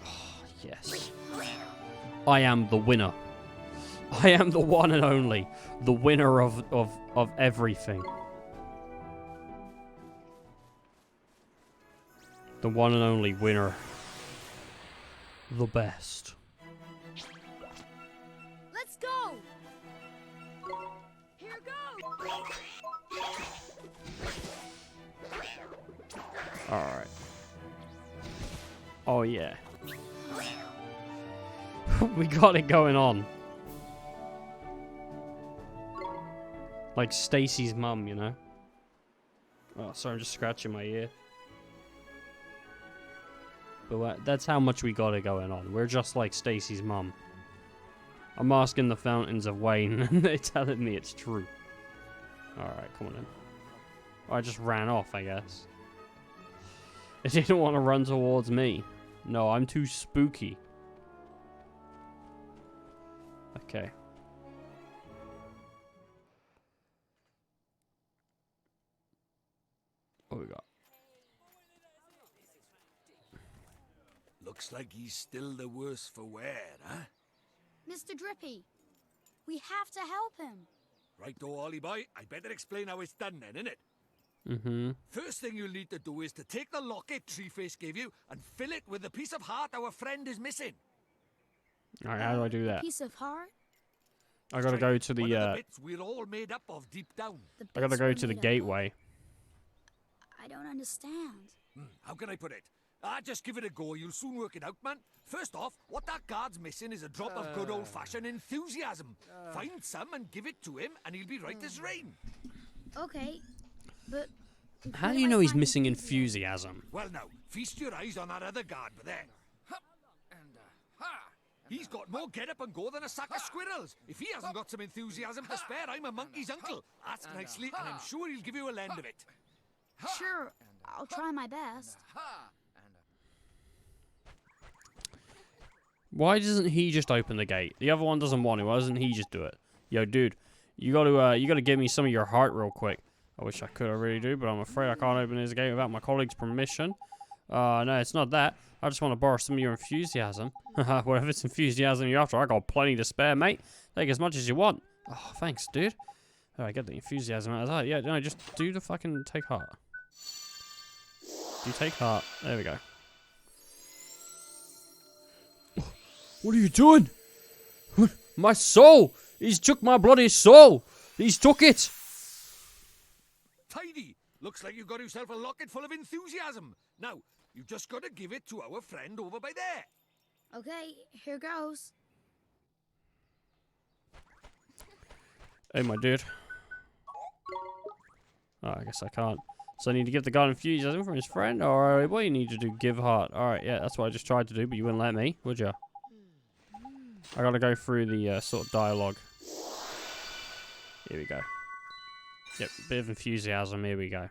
Oh, yes. I am the winner. I am the one and only. The winner of everything. The one and only winner. The best. Let's go. Here goes. Alright. Oh yeah. We got it going on. Like Stacy's mum, you know? Oh, sorry, I'm just scratching my ear. But that's how much we got it going on. We're just like Stacy's mum. I'm asking the fountains of Wayne, and they're telling me it's true. Alright, come on in. Oh, I just ran off, I guess. It didn't want to run towards me. No, I'm too spooky. Okay. What we got? Looks like he's still the worse for wear, huh? Mr. Drippy, we have to help him. Right, though, Ollie boy, I better explain how it's done then, innit? Mm-hmm. First thing you'll need to do is to take the locket Treeface gave you and fill it with the piece of heart our friend is missing. Alright, how do I do that? Piece of heart? I gotta go to One of the, the bits we're all made up of deep down. I gotta go to the gateway. I don't understand. How can I put it? Just give it a go. You'll soon work it out, man. First off, what that guard's missing is a drop of good old-fashioned enthusiasm. Find some and give it to him, and he'll be right as rain. Okay, but... How do you know he's missing enthusiasm? Well, now, feast your eyes on that other guard, but there. He's got more get up and go than a sack of squirrels. If he hasn't got some enthusiasm to spare, I'm a monkey's uncle. Ask nicely, and I'm sure he'll give you a lend of it. Sure, I'll try my best. Why doesn't he just open the gate? The other one doesn't want to. Why doesn't he just do it? Yo, dude, you gotta give me some of your heart real quick. I wish I could, I really do, but I'm afraid I can't open this gate without my colleague's permission. No, it's not that. I just want to borrow some of your enthusiasm. Whatever it's enthusiasm you're after, I got plenty to spare, mate. Take as much as you want. Oh, thanks, dude. Alright, get the enthusiasm out of that. Yeah, no, just do the fucking take heart. Do take heart. There we go. What are you doing? My soul! He's took my bloody soul! He's took it! Tidy! Looks like you got yourself a locket full of enthusiasm. Now, you've just got to give it to our friend over by there. Okay, here goes. Hey, my dude. Oh, I guess I can't. So I need to give the guy enthusiasm from his friend? Alright, what do you need to do? Give heart. Alright, yeah, that's what I just tried to do, but you wouldn't let me, would you? I gotta go through the sort of dialogue. Here we go. Yep, bit of enthusiasm, here we go.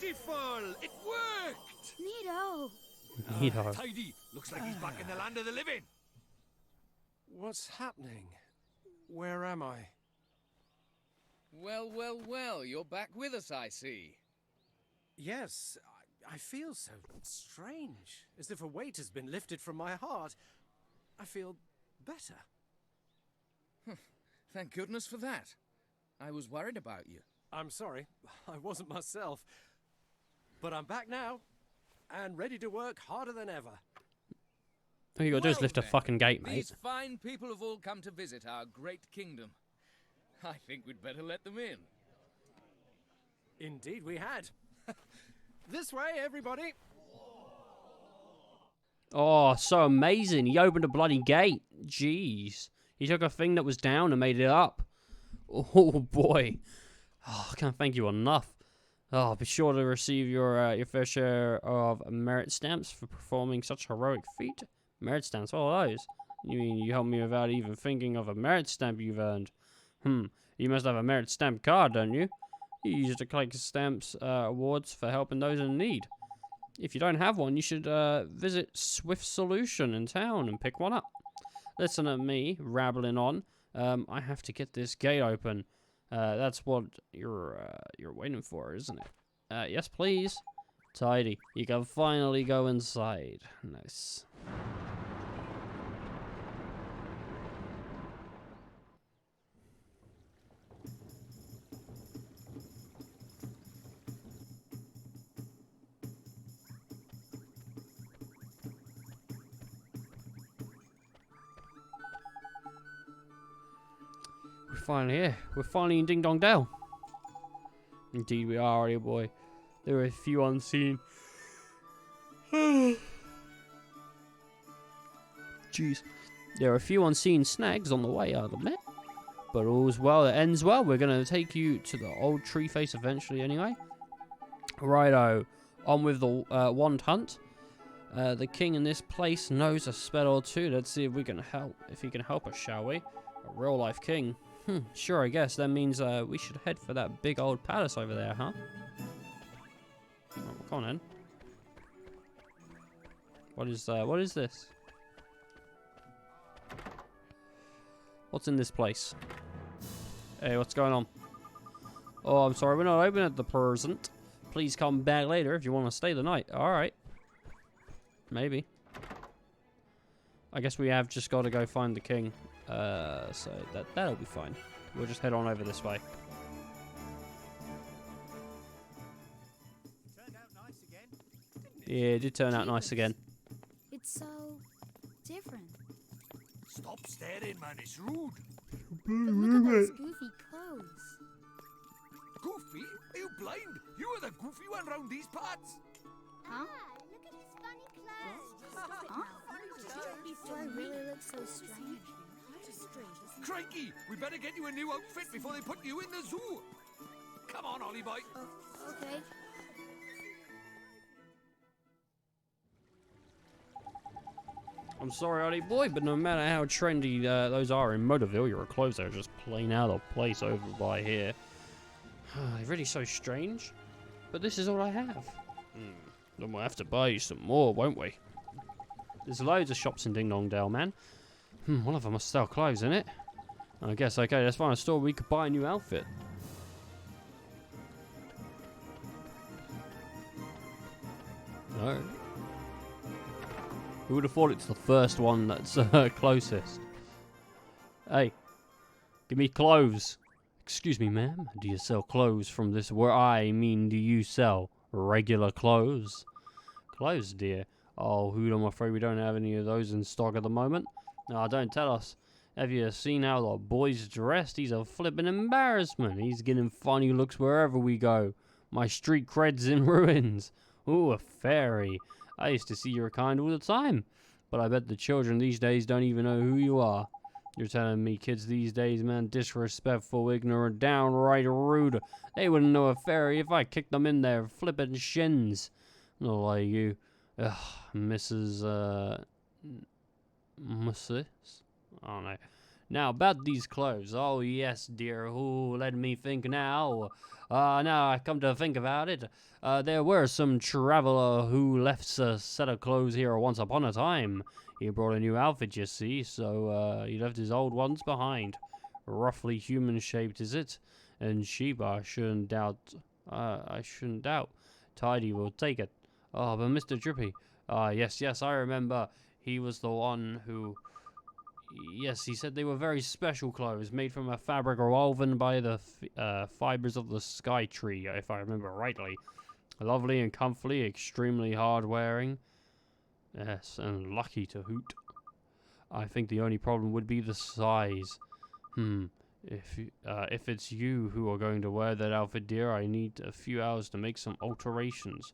Beautiful! It worked! Neato. Neato. Tidy. Looks like he's back in the land of the living. What's happening? Where am I? Well, well, well, you're back with us, I see. Yes, I feel so strange, as if a weight has been lifted from my heart. I feel better. Thank goodness for that. I was worried about you. I'm sorry, I wasn't myself. But I'm back now, and ready to work harder than ever. All you gotta do is lift a then, fucking gate, mate. These fine people have all come to visit our great kingdom. I think we'd better let them in. Indeed we had. This way, everybody. Oh, so amazing. He opened a bloody gate. Jeez. He took a thing that was down and made it up. Oh, boy. Oh, I can't thank you enough. Oh, be sure to receive your fair share of merit stamps for performing such a heroic feat. Merit stamps? What are those? You mean you helped me without even thinking of a merit stamp you've earned? You must have a merit stamp card, don't you? You use it to collect stamps awards for helping those in need. If you don't have one, you should visit Swift Solution in town and pick one up. Listen to me rabbling on. I have to get this gate open. That's what you're waiting for, isn't it? Yes, please. Tidy. You can finally go inside. Nice. We're finally here. We're finally in Ding Dong Dell. Indeed we are, dear boy. There are a few unseen... Jeez. There are a few unseen snags on the way, I'll admit. But all's well that ends well. We're going to take you to the old tree face eventually anyway. Righto. On with the wand hunt. The king in this place knows a spell or two. Let's see if we can help. If he can help us, shall we? A real life king. Sure, I guess. That means we should head for that big old palace over there, huh? Oh, come on then. What is this? What's in this place? Hey, what's going on? Oh, I'm sorry, we're not open at the present. Please come back later if you want to stay the night. Alright. Maybe. I guess we have just got to go find the king. So that'll be fine. We'll just head on over this way. Turned out nice again. Yeah, it did turn out nice again. It's so different. Stop staring, man. It's rude. But look at those goofy clothes. Goofy? Are you blind? You are the goofy one round these parts. Huh? Look at his funny clothes. Huh? Do I really look so strange? Crikey! We better get you a new outfit before they put you in the zoo. Come on, Ollie boy. Okay. I'm sorry, Ollie boy, but no matter how trendy those are in Motorville, your clothes are just plain out of place over by here. They're really so strange. But this is all I have. Then we'll have to buy you some more, won't we? There's loads of shops in Ding Dong Dell, man. One of them must sell clothes, innit? I guess, okay, let's find a store where we could buy a new outfit. No. Who would have thought it's the first one that's closest? Hey, give me clothes. Excuse me, ma'am. Do you sell clothes from this? Where I mean, do you sell regular clothes? Clothes, dear. Oh, Hood, I'm afraid we don't have any of those in stock at the moment. No, don't tell us. Have you seen how the boy's dressed? He's a flippin' embarrassment. He's getting funny looks wherever we go. My street cred's in ruins. Ooh, a fairy. I used to see your kind all the time. But I bet the children these days don't even know who you are. You're telling me kids these days, man, disrespectful, ignorant, downright rude. They wouldn't know a fairy if I kicked them in their flippin' shins. Not like you. Mrs. I don't know. Now, about these clothes. Oh, yes, dear. Oh, let me think now. Now I come to think about it. There were some traveler who left a set of clothes here once upon a time. He brought a new outfit, you see, so he left his old ones behind. Roughly human-shaped, is it? And sheep, I shouldn't doubt. Tidy will take it. Oh, but Mr. Drippy. Yes, I remember. He was the one who... Yes, he said they were very special clothes, made from a fabric woven by the fibers of the sky tree, if I remember rightly. Lovely and comfy, extremely hard-wearing. Yes, and lucky to hoot. I think the only problem would be the size. If it's you who are going to wear that outfit, dear, I need a few hours to make some alterations.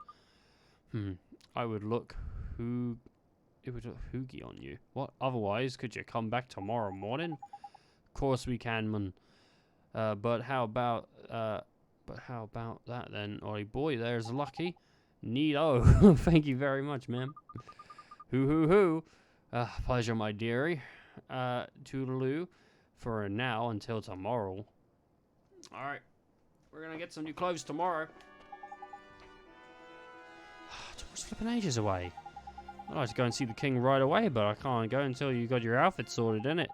I would look it would look hoogie on you. What? Otherwise, could you come back tomorrow morning? Of course we can, man. But how about that then? Ollie boy, there's lucky. Neato. Thank you very much, ma'am. Hoo. Pleasure, my dearie. Toodaloo. For now, until tomorrow. Alright. We're gonna get some new clothes tomorrow. Tomorrow's flipping ages away. I'd like to go and see the king right away, but I can't go until you got your outfit sorted, innit?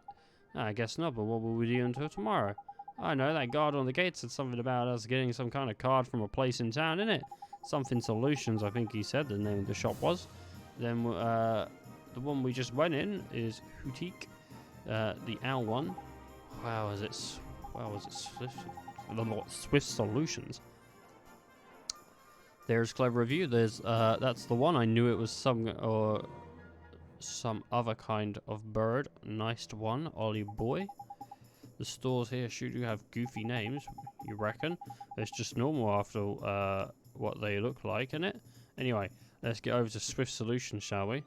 I guess not, but what will we do until tomorrow? I know, that guard on the gate said something about us getting some kind of card from a place in town, innit? Something Solutions, I think he said the name of the shop was. Then, the one we just went in is Houtique, the owl one. Wow, was it Swift Solutions? There's Clever Review. There's that's the one. I knew it was some other kind of bird. Nice one, Ollie boy. The stores here should have goofy names, you reckon? It's just normal after what they look like, innit? Anyway, let's get over to Swift Solutions, shall we?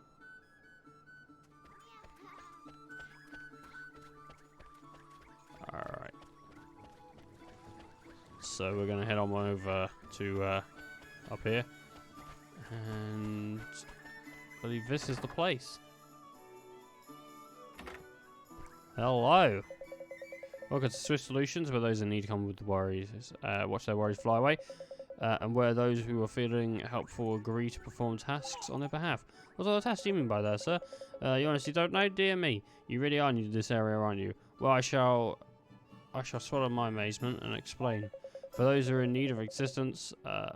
Alright. So we're gonna head on over to up here. And I believe this is the place. Hello. Welcome to Swift Solutions, where those in need come with the worries, watch their worries fly away, and where those who are feeling helpful agree to perform tasks on their behalf. What sort of tasks do you mean by that, sir? You honestly don't know? Dear me. You really are new to this area, aren't you? Well, I shall swallow my amazement and explain. For those who are in need of assistance,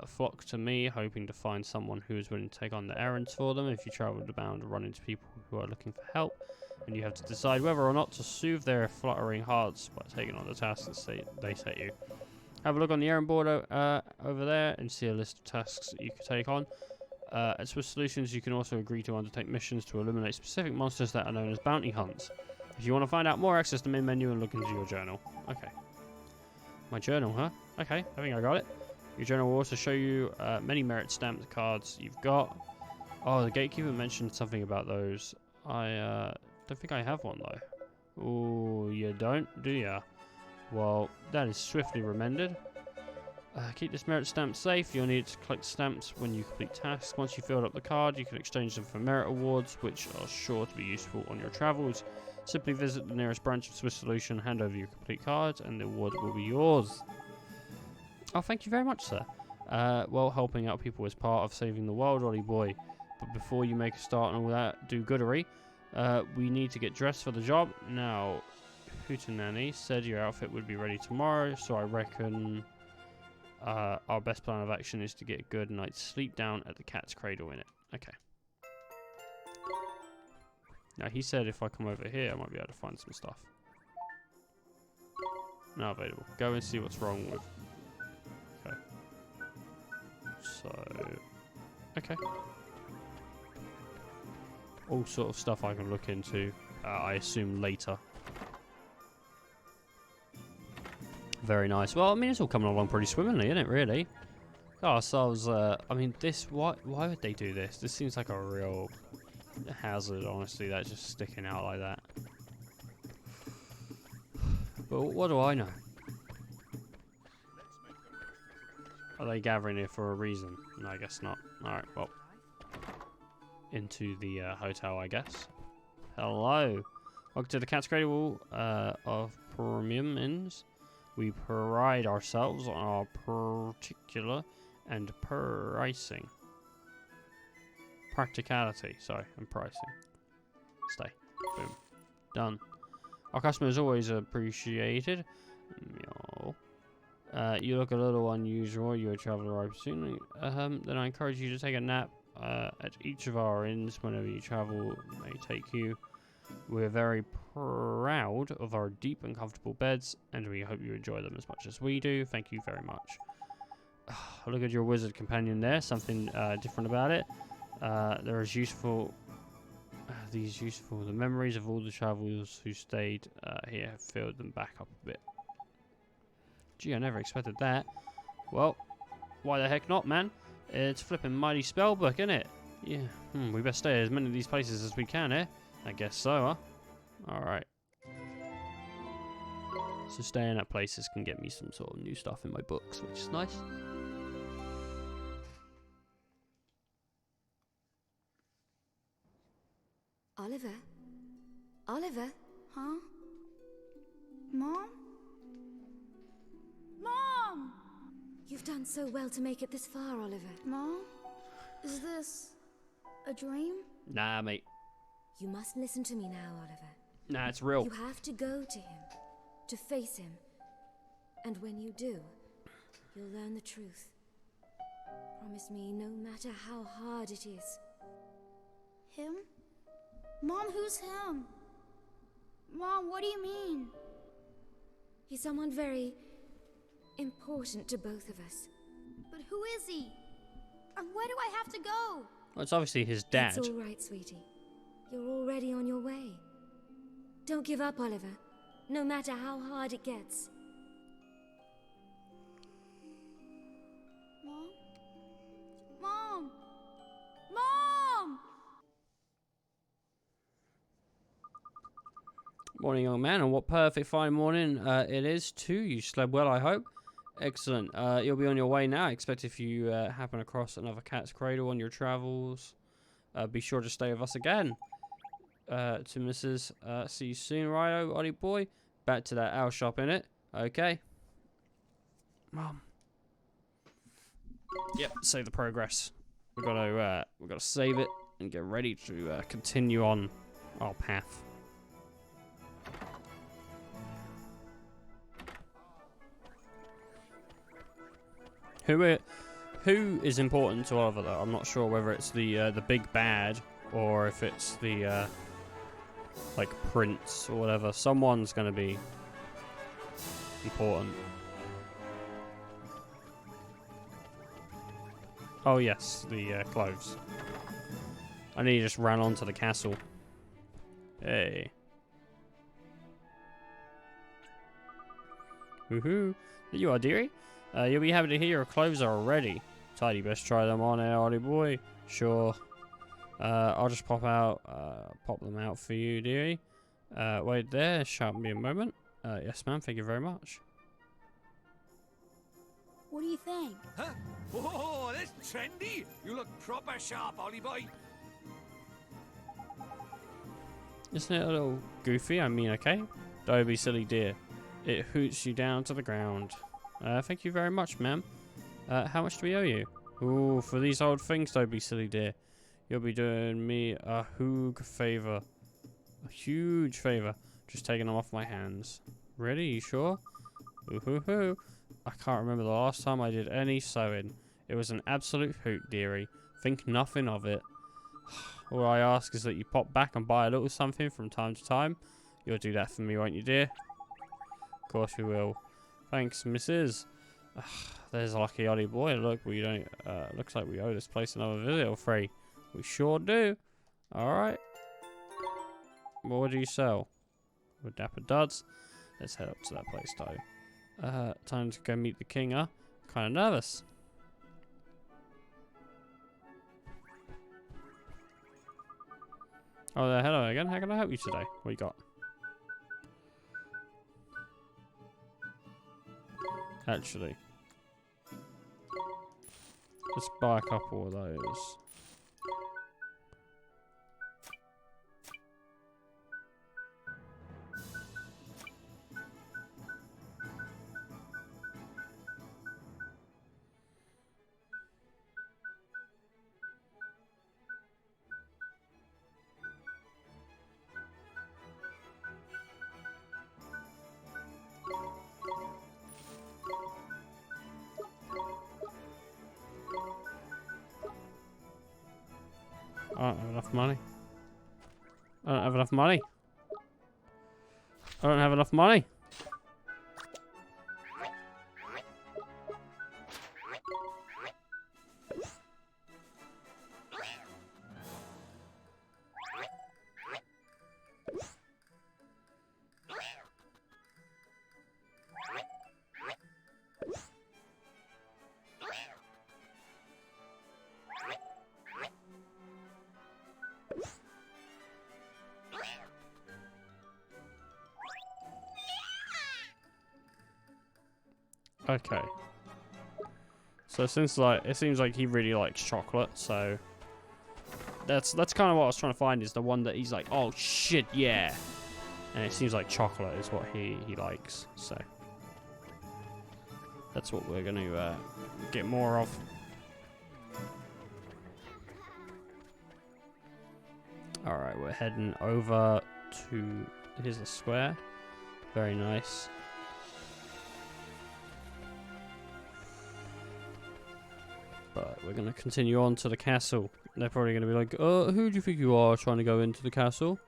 flock to me, hoping to find someone who is willing to take on the errands for them. If you travel bound to run into people who are looking for help, and you have to decide whether or not to soothe their fluttering hearts by taking on the tasks that they set you. Have a look on the errand board over there and see a list of tasks that you can take on. At Swift Solutions, you can also agree to undertake missions to eliminate specific monsters that are known as bounty hunts. If you want to find out more, access the main menu and look into your journal. Okay. My journal, huh? Okay, I think I got it. Your journal will also show you many merit stamped cards you've got. Oh, the gatekeeper mentioned something about those. I don't think I have one though. Oh, you don't, do ya? Well, that is swiftly remembered. Keep this merit stamp safe. You'll need to collect stamps when you complete tasks. Once you filled up the card, you can exchange them for merit awards, which are sure to be useful on your travels. Simply visit the nearest branch of Swift Solution, hand over your complete cards, and the award will be yours. Oh, thank you very much, sir. Well, helping out people is part of saving the world, Ollie boy. But before you make a start and all that do-goodery, we need to get dressed for the job. Now, Hootenanny said your outfit would be ready tomorrow, so I reckon our best plan of action is to get a good night's sleep down at the cat's cradle in it. Okay. Now, he said if I come over here, I might be able to find some stuff. Not available. Go and see what's wrong with... Okay. So... Okay. All sort of stuff I can look into, I assume, later. Very nice. Well, I mean, it's all coming along pretty swimmingly, isn't it, really? Got ourselves, I mean, this... Why would they do this? This seems like a real... hazard, honestly, that's just sticking out like that. But what do I know? Are they gathering here for a reason? No, I guess not. Alright, well. Into the hotel, I guess. Hello. Welcome to the Cat's Cradle of Premium Inns. We pride ourselves on our particular and pricing. Practicality, sorry, and pricing. Stay. Boom. Done. Our customers always appreciated. Meow. You look a little unusual. You're a traveler, I presume. Then I encourage you to take a nap at each of our inns whenever you travel may take you. We're very proud of our deep and comfortable beds, and we hope you enjoy them as much as we do. Thank you very much. Look at your wizard companion there. Something different about it. They're as useful. These useful. The memories of all the travelers who stayed here have filled them back up a bit. Gee, I never expected that. Well, why the heck not, man? It's flipping mighty spellbook, isn't it? Yeah. We best stay at as many of these places as we can, eh? I guess so, huh? Alright. So staying at places can get me some sort of new stuff in my books, which is nice. Oliver? Oliver? Huh? Mom? Mom! You've done so well to make it this far, Oliver. Mom? Is this a dream? Nah, mate. You must listen to me now, Oliver. Nah, it's real. You have to go to him, to face him. And when you do, you'll learn the truth. Promise me, no matter how hard it is. Him? Mom, who's him? Mom, what do you mean? He's someone very important to both of us. But who is he? And where do I have to go? Well, it's obviously his dad. It's all right, sweetie. You're already on your way. Don't give up, Oliver, no matter how hard it gets. Mom? Mom! Mom! Morning, young man, and what perfect fine morning it is too. You slept well, I hope. Excellent. You'll be on your way now. I expect if you happen across another cat's cradle on your travels, be sure to stay with us again. To Mrs. See you soon, righto, Ollie boy. Back to that owl shop, innit? Okay. Mom. Yep, save the progress. We've got to save it and get ready to continue on our path. Who is important to Oliver though? I'm not sure whether it's the big bad or if it's the like prince or whatever. Someone's gonna be important. Oh yes, the clothes. I need to just ran onto the castle. Hey. Woohoo! There you are, dearie. You'll be happy to hear your clothes are ready. Tidy, best try them on, Ollie boy. Sure. I'll just pop them out for you, dearie. Wait there, sharpen me a moment. Yes, ma'am, thank you very much. What do you think? Huh? Oh, that's trendy. You look proper sharp, Ollie boy. Isn't it a little goofy? I mean, okay. Don't be silly, dear. It hoots you down to the ground. Thank you very much, ma'am. How much do we owe you? Ooh, for these old things, don't be silly, dear. You'll be doing me a huge favor. A huge favor. Just taking them off my hands. Really? You sure? Ooh-hoo-hoo. I can't remember the last time I did any sewing. It was an absolute hoot, dearie. Think nothing of it. All I ask is that you pop back and buy a little something from time to time. You'll do that for me, won't you, dear? Of course you will. Thanks, missus. There's a lucky Ollie boy. Look, we don't. Looks like we owe this place another visit or free. We sure do. Alright. Well, what do you sell? With Dapper Duds. Let's head up to that place, though. Time to go meet the king, huh? Kind of nervous. Oh, there. Hello again. How can I help you today? What you got? Actually, let's buy a couple of those. don't have enough money. I don't have enough money. I don't have enough money. Okay. So since it seems like he really likes chocolate, so that's kind of what I was trying to find, is the one that he's like, oh shit, yeah. And it seems like chocolate is what he likes, so that's what we're gonna get more of. All right, we're heading over to, here's the square. Very nice. But we're going to continue on to the castle. They're probably going to be like, who do you think you are trying to go into the castle?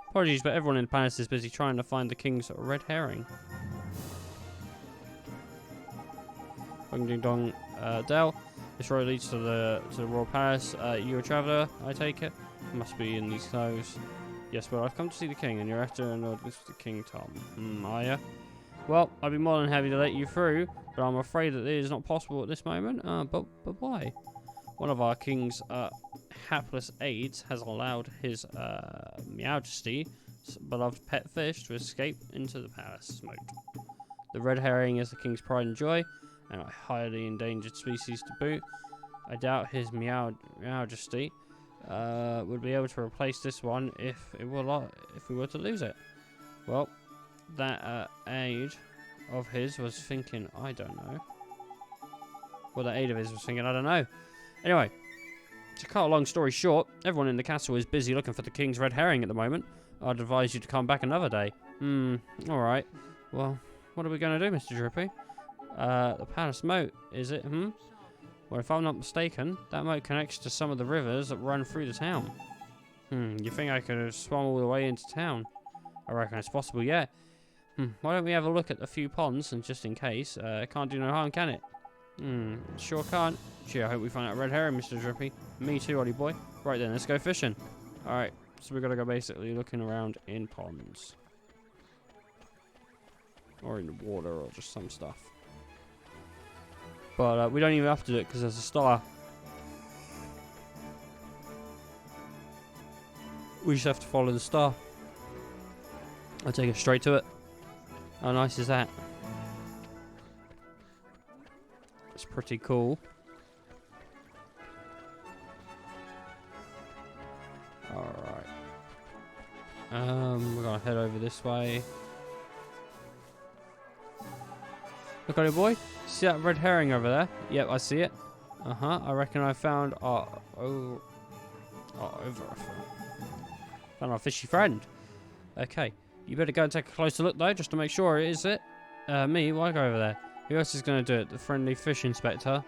Apologies, but everyone in the palace is busy trying to find the king's red herring. Ding ding dong, Dell. This road leads to the royal palace. You're a traveller, I take it? Must be in these clothes. Yes, well, I've come to see the king, and you're after an order with the King Tom. Are ya? Well, I'd be more than happy to let you through, but I'm afraid that it is not possible at this moment. But why? One of our king's hapless aides has allowed his Majesty's beloved pet fish to escape into the palace moat. The red herring is the king's pride and joy, and a highly endangered species to boot. I doubt his Majesty would be able to replace this one if we were to lose it. Well, that aide of his was thinking, I don't know. Well, that aide of his was thinking, I don't know. Anyway, to cut a long story short, everyone in the castle is busy looking for the king's red herring at the moment. I'd advise you to come back another day. Alright. Well, what are we going to do, Mr. Drippy? The palace moat, is it? Well, if I'm not mistaken, that moat connects to some of the rivers that run through the town. You think I could have swum all the way into town? I reckon it's possible, yeah. Why don't we have a look at a few ponds, and just in case, it can't do no harm, can it? Sure can't. Gee, I hope we find that red herring, Mr. Drippy. Me too, Ollie boy. Right then, let's go fishing. Alright, so we've got to go basically looking around in ponds. Or in the water, or just some stuff. But we don't even have to do it, because there's a star. We just have to follow the star. I'll take it straight to it. How nice is that? It's pretty cool. Alright. We're gonna head over this way. Look at it, boy. See that red herring over there? Yep, I see it. I reckon I found found our fishy friend. Okay. You better go and take a closer look, though, just to make sure it is it. Me? Why go over there? Who else is going to do it? The friendly fish inspector?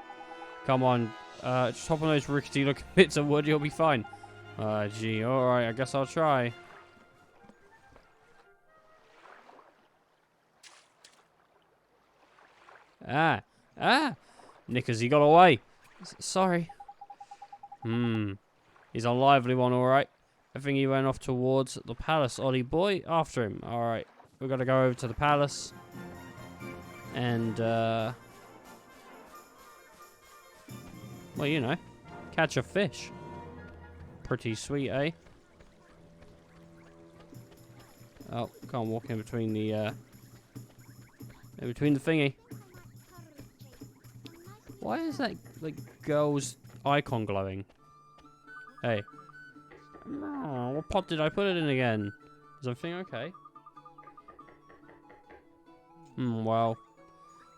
Come on. Just hop on those rickety-looking bits of wood, you'll be fine. Gee. Alright, I guess I'll try. Knickers, he got away. Sorry. He's a lively one, alright. I think he went off towards the palace. Ollie boy, after him. Alright, we've got to go over to the palace. And, well, you know, catch a fish. Pretty sweet, eh? Oh, can't walk in between the thingy. Why is that, like, girl's icon glowing? Hey. Oh, what pot did I put it in again? Is everything okay? Well.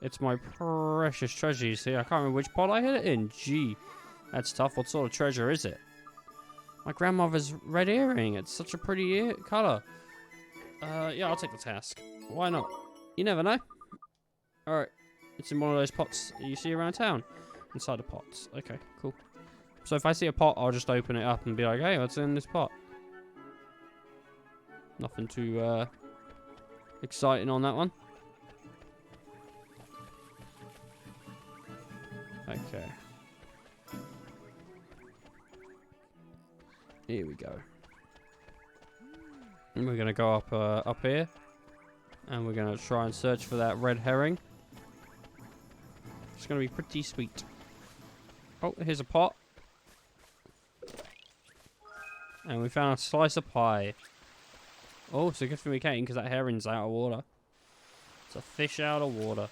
It's my precious treasure, you see. I can't remember which pot I hid it in. Gee. That's tough. What sort of treasure is it? My grandmother's red earring. It's such a pretty colour. Yeah, I'll take the task. Why not? You never know. Alright. It's in one of those pots you see around town. Inside the pots. Okay, cool. So if I see a pot, I'll just open it up and be like, hey, what's in this pot? Nothing too exciting on that one. Okay. Here we go. And we're gonna go up here, and we're gonna try and search for that red herring. It's gonna be pretty sweet. Oh, here's a pot, and we found a slice of pie. Oh, it's a good thing we came because that herring's out of water. It's a fish out of water.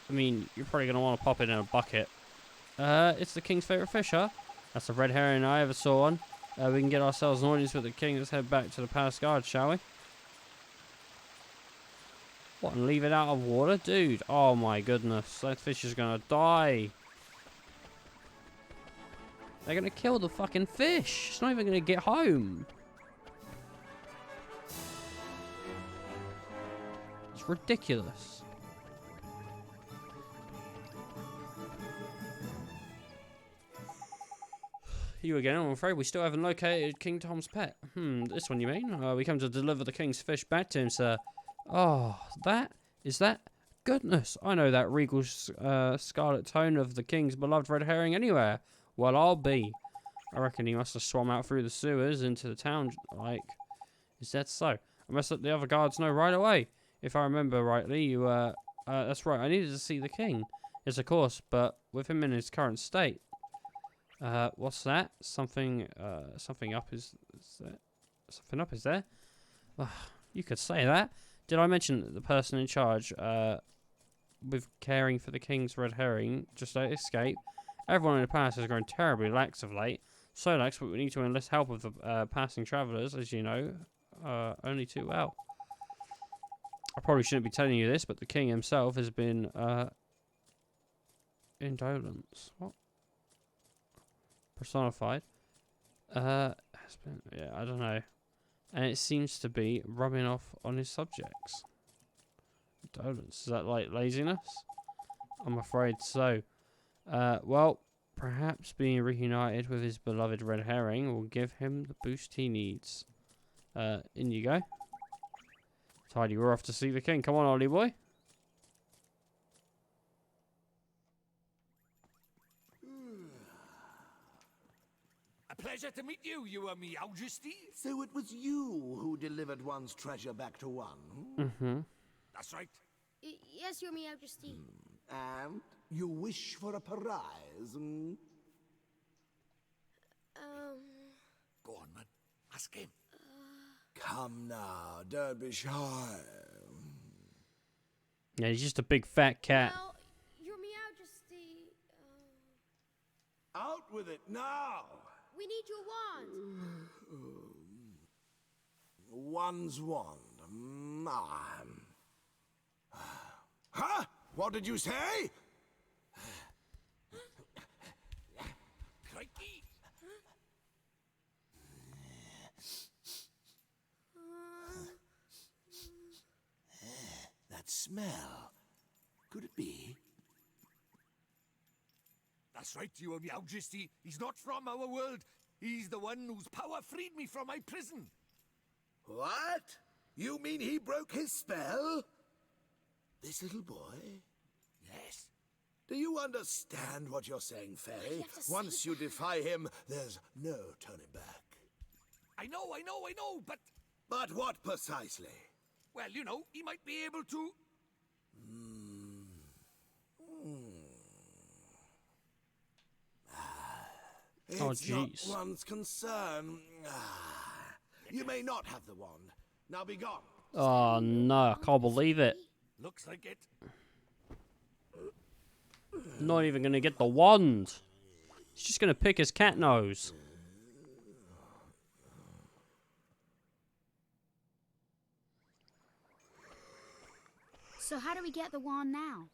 I mean, you're probably gonna want to pop it in a bucket. It's the king's favorite fish, huh? That's the red herring I ever saw one. We can get ourselves an audience with the king. Let's head back to the palace guard, shall we? What, and leave it out of water? Dude, oh my goodness. That fish is gonna die. They're gonna kill the fucking fish. It's not even gonna get home. It's ridiculous. You again, I'm afraid we still haven't located King Tom's pet. This one you mean? We come to deliver the king's fish back to him, sir. Oh, is that? Goodness, I know that regal scarlet tone of the king's beloved red herring anywhere. Well, I'll be. I reckon he must have swum out through the sewers into the town, like. Is that so? I must let the other guards know right away. If I remember rightly, you, that's right, I needed to see the king. Yes, of course, but with him in his current state. What's that? Something up is there? Something up is there? You could say that. Did I mention that the person in charge, with caring for the king's red herring, just let it escape? Everyone in the palace has grown terribly lax of late. So lax, but we need to enlist help of the passing travellers, as you know, only too well. I probably shouldn't be telling you this, but the king himself has been, indolence. What? Personified. Has been, yeah, I don't know. And it seems to be rubbing off on his subjects. Indolence. Is that like laziness? I'm afraid so. Well, perhaps being reunited with his beloved red herring will give him the boost he needs. In you go. Tidy, we're off to see the king. Come on, Ollie boy. Pleasure to meet you, Your Majesty. So it was you who delivered one's treasure back to one? Mm-hmm. That's right. Yes, Your Majesty. And you wish for a prize? Go on, man. Ask him. Come now, don't be shy. Yeah, he's just a big fat cat. Well, Your Majesty. Out with it now! We need your wand. One's wand. Huh? What did you say? Crikey. That smell. Could it be? That's right, Your Majesty. He's not from our world. He's the one whose power freed me from my prison. What? You mean he broke his spell? This little boy? Yes. Do you understand what you're saying, Fairy? Once you defy him, there's no turning back. I know, but... But what precisely? Well, you know, he might be able to... It's not jeez. one's concern. You may not have the wand. Now be gone. Oh no, I can't believe it. Looks like it. Not even gonna get the wand. He's just gonna pick his cat nose. So how do we get the wand now?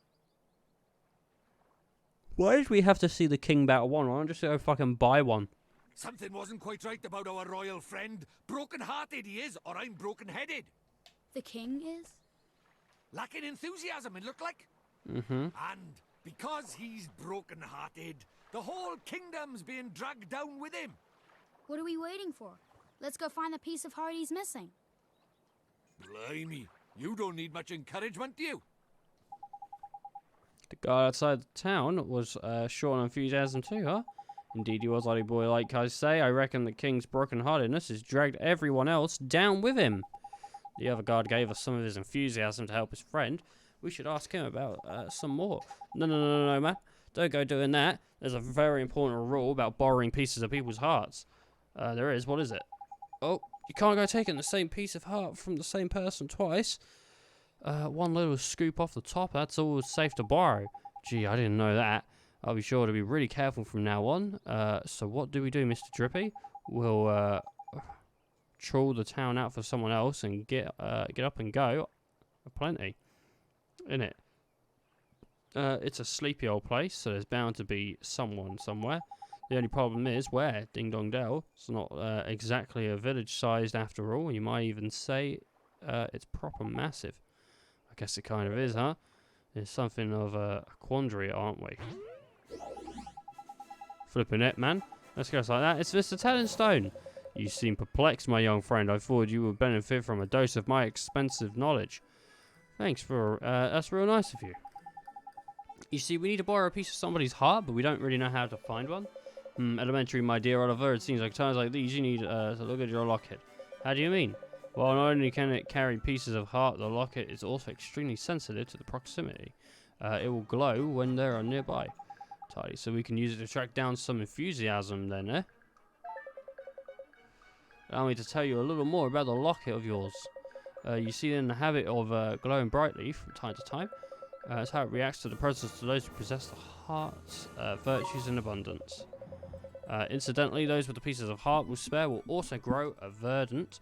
Why did we have to see the king battle one? Why don't just go fucking buy one? Something wasn't quite right about our royal friend. Broken-hearted he is, or I'm broken-headed. The king is? Lacking enthusiasm, it looked like. Mm-hmm. And because he's broken-hearted, The whole kingdom's being dragged down with him. What are we waiting for? Let's go find the piece of heart he's missing. Blimey, you don't need much encouragement, do you? The guy outside the town was short on enthusiasm too, huh? Indeed he was, laddie boy, like I say. I reckon the king's broken-heartedness has dragged everyone else down with him. The other guard gave us some of his enthusiasm to help his friend. We should ask him about some more. No, man. Don't go doing that. There's a very important rule about borrowing pieces of people's hearts. There is. What is it? Oh, you can't go taking the same piece of heart from the same person twice. One little scoop off the top, that's all safe to borrow. Gee, I didn't know that. I'll be sure to be really careful from now on. So what do we do, Mr. Drippy? We'll troll the town out for someone else and get up and go. Plenty. Innit? It's a sleepy old place, so there's bound to be someone somewhere. The only problem is where? Ding Dong Dell. It's not exactly a village-sized after all. You might even say it's proper massive. I guess it kind of is, huh? There's something of a quandary, aren't we? Flipping it, man. Let's go like that. It's Mr. Talonstone. You seem perplexed, my young friend. I thought you would benefit from a dose of my expensive knowledge. Thanks for... that's real nice of you. You see, we need to borrow a piece of somebody's heart, but we don't really know how to find one. Elementary, my dear Oliver. It seems like times like these you need to look at your locket. How do you mean? Well, not only can it carry pieces of heart, the locket is also extremely sensitive to the proximity. It will glow when they are nearby. Tidy, so we can use it to track down some enthusiasm then, eh? Allow me to tell you a little more about the locket of yours. You see it in the habit of glowing brightly from time to time. That's how it reacts to the presence of those who possess the heart's virtues in abundance. Incidentally, those with the pieces of heart will spare will also grow a verdant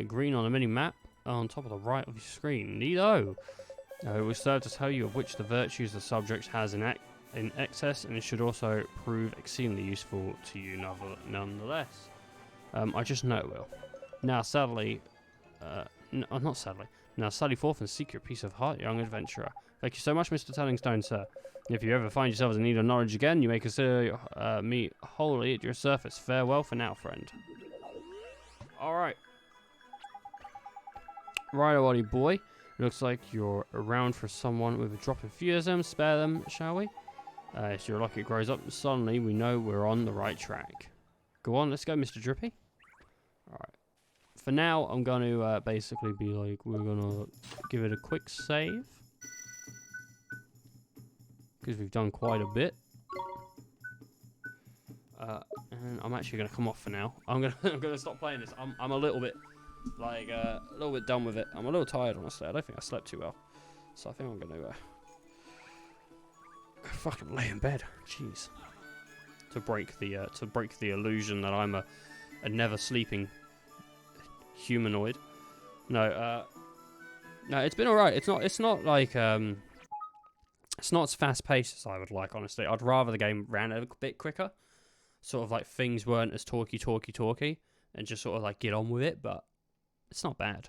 green on a mini-map on top of the right of your screen. Neato! It will serve to tell you of which the virtues the subject has in excess, and it should also prove exceedingly useful to you nonetheless. I just know it will. Now, sadly... not sadly. Now, sally forth and seek your piece of heart, young adventurer. Thank you so much, Mr. Tellingstone, sir. If you ever find yourselves in need of knowledge again, you may consider me wholly at your service. Farewell for now, friend. Alright. Righto, boy. Looks like you're around for someone with a drop of enthusiasm. Spare them, shall we? If your locket grows up suddenly, we know we're on the right track. Go on, let's go, Mr. Drippy. Alright. For now, I'm going to basically be like, we're going to give it a quick save. Because we've done quite a bit. And I'm actually going to come off for now. I'm gonna stop playing this. I'm a little bit, like, a little bit done with it. I'm a little tired, honestly. I don't think I slept too well. So I think I'm going to fucking lay in bed. Jeez. To break the illusion that I'm a never sleeping humanoid. No, it's been alright. It's not like it's not as fast paced as I would like, honestly. I'd rather the game ran a bit quicker. Sort of like things weren't as talky, and just sort of like get on with it, but it's not bad.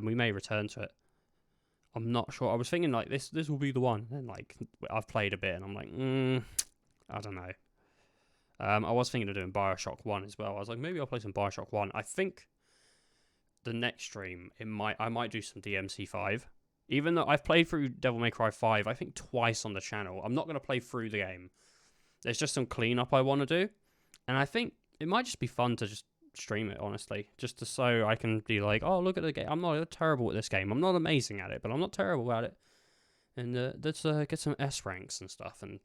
We may return to it. I'm not sure. I was thinking like this will be the one. And like I've played a bit and I'm like, I don't know. I was thinking of doing BioShock 1 as well. I was like, maybe I'll play some BioShock 1. I think the next stream I might do some DMC5. Even though I've played through Devil May Cry 5, I think twice on the channel. I'm not going to play through the game. There's just some cleanup I want to do. And I think it might just be fun to just stream it, honestly. Just so I can be like, oh, look at the game. I'm not terrible at this game. I'm not amazing at it, but I'm not terrible at it. And let's get some S ranks and stuff. And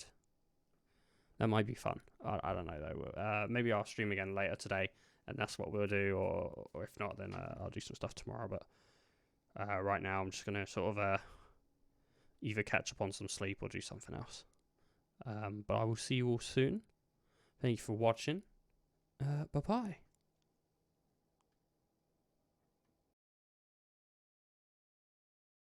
that might be fun. I don't know, though. Maybe I'll stream again later today. And that's what we'll do. Or if not, then I'll do some stuff tomorrow. But right now, I'm just going to sort of either catch up on some sleep or do something else. But I will see you all soon. Thank you for watching. Bye-bye.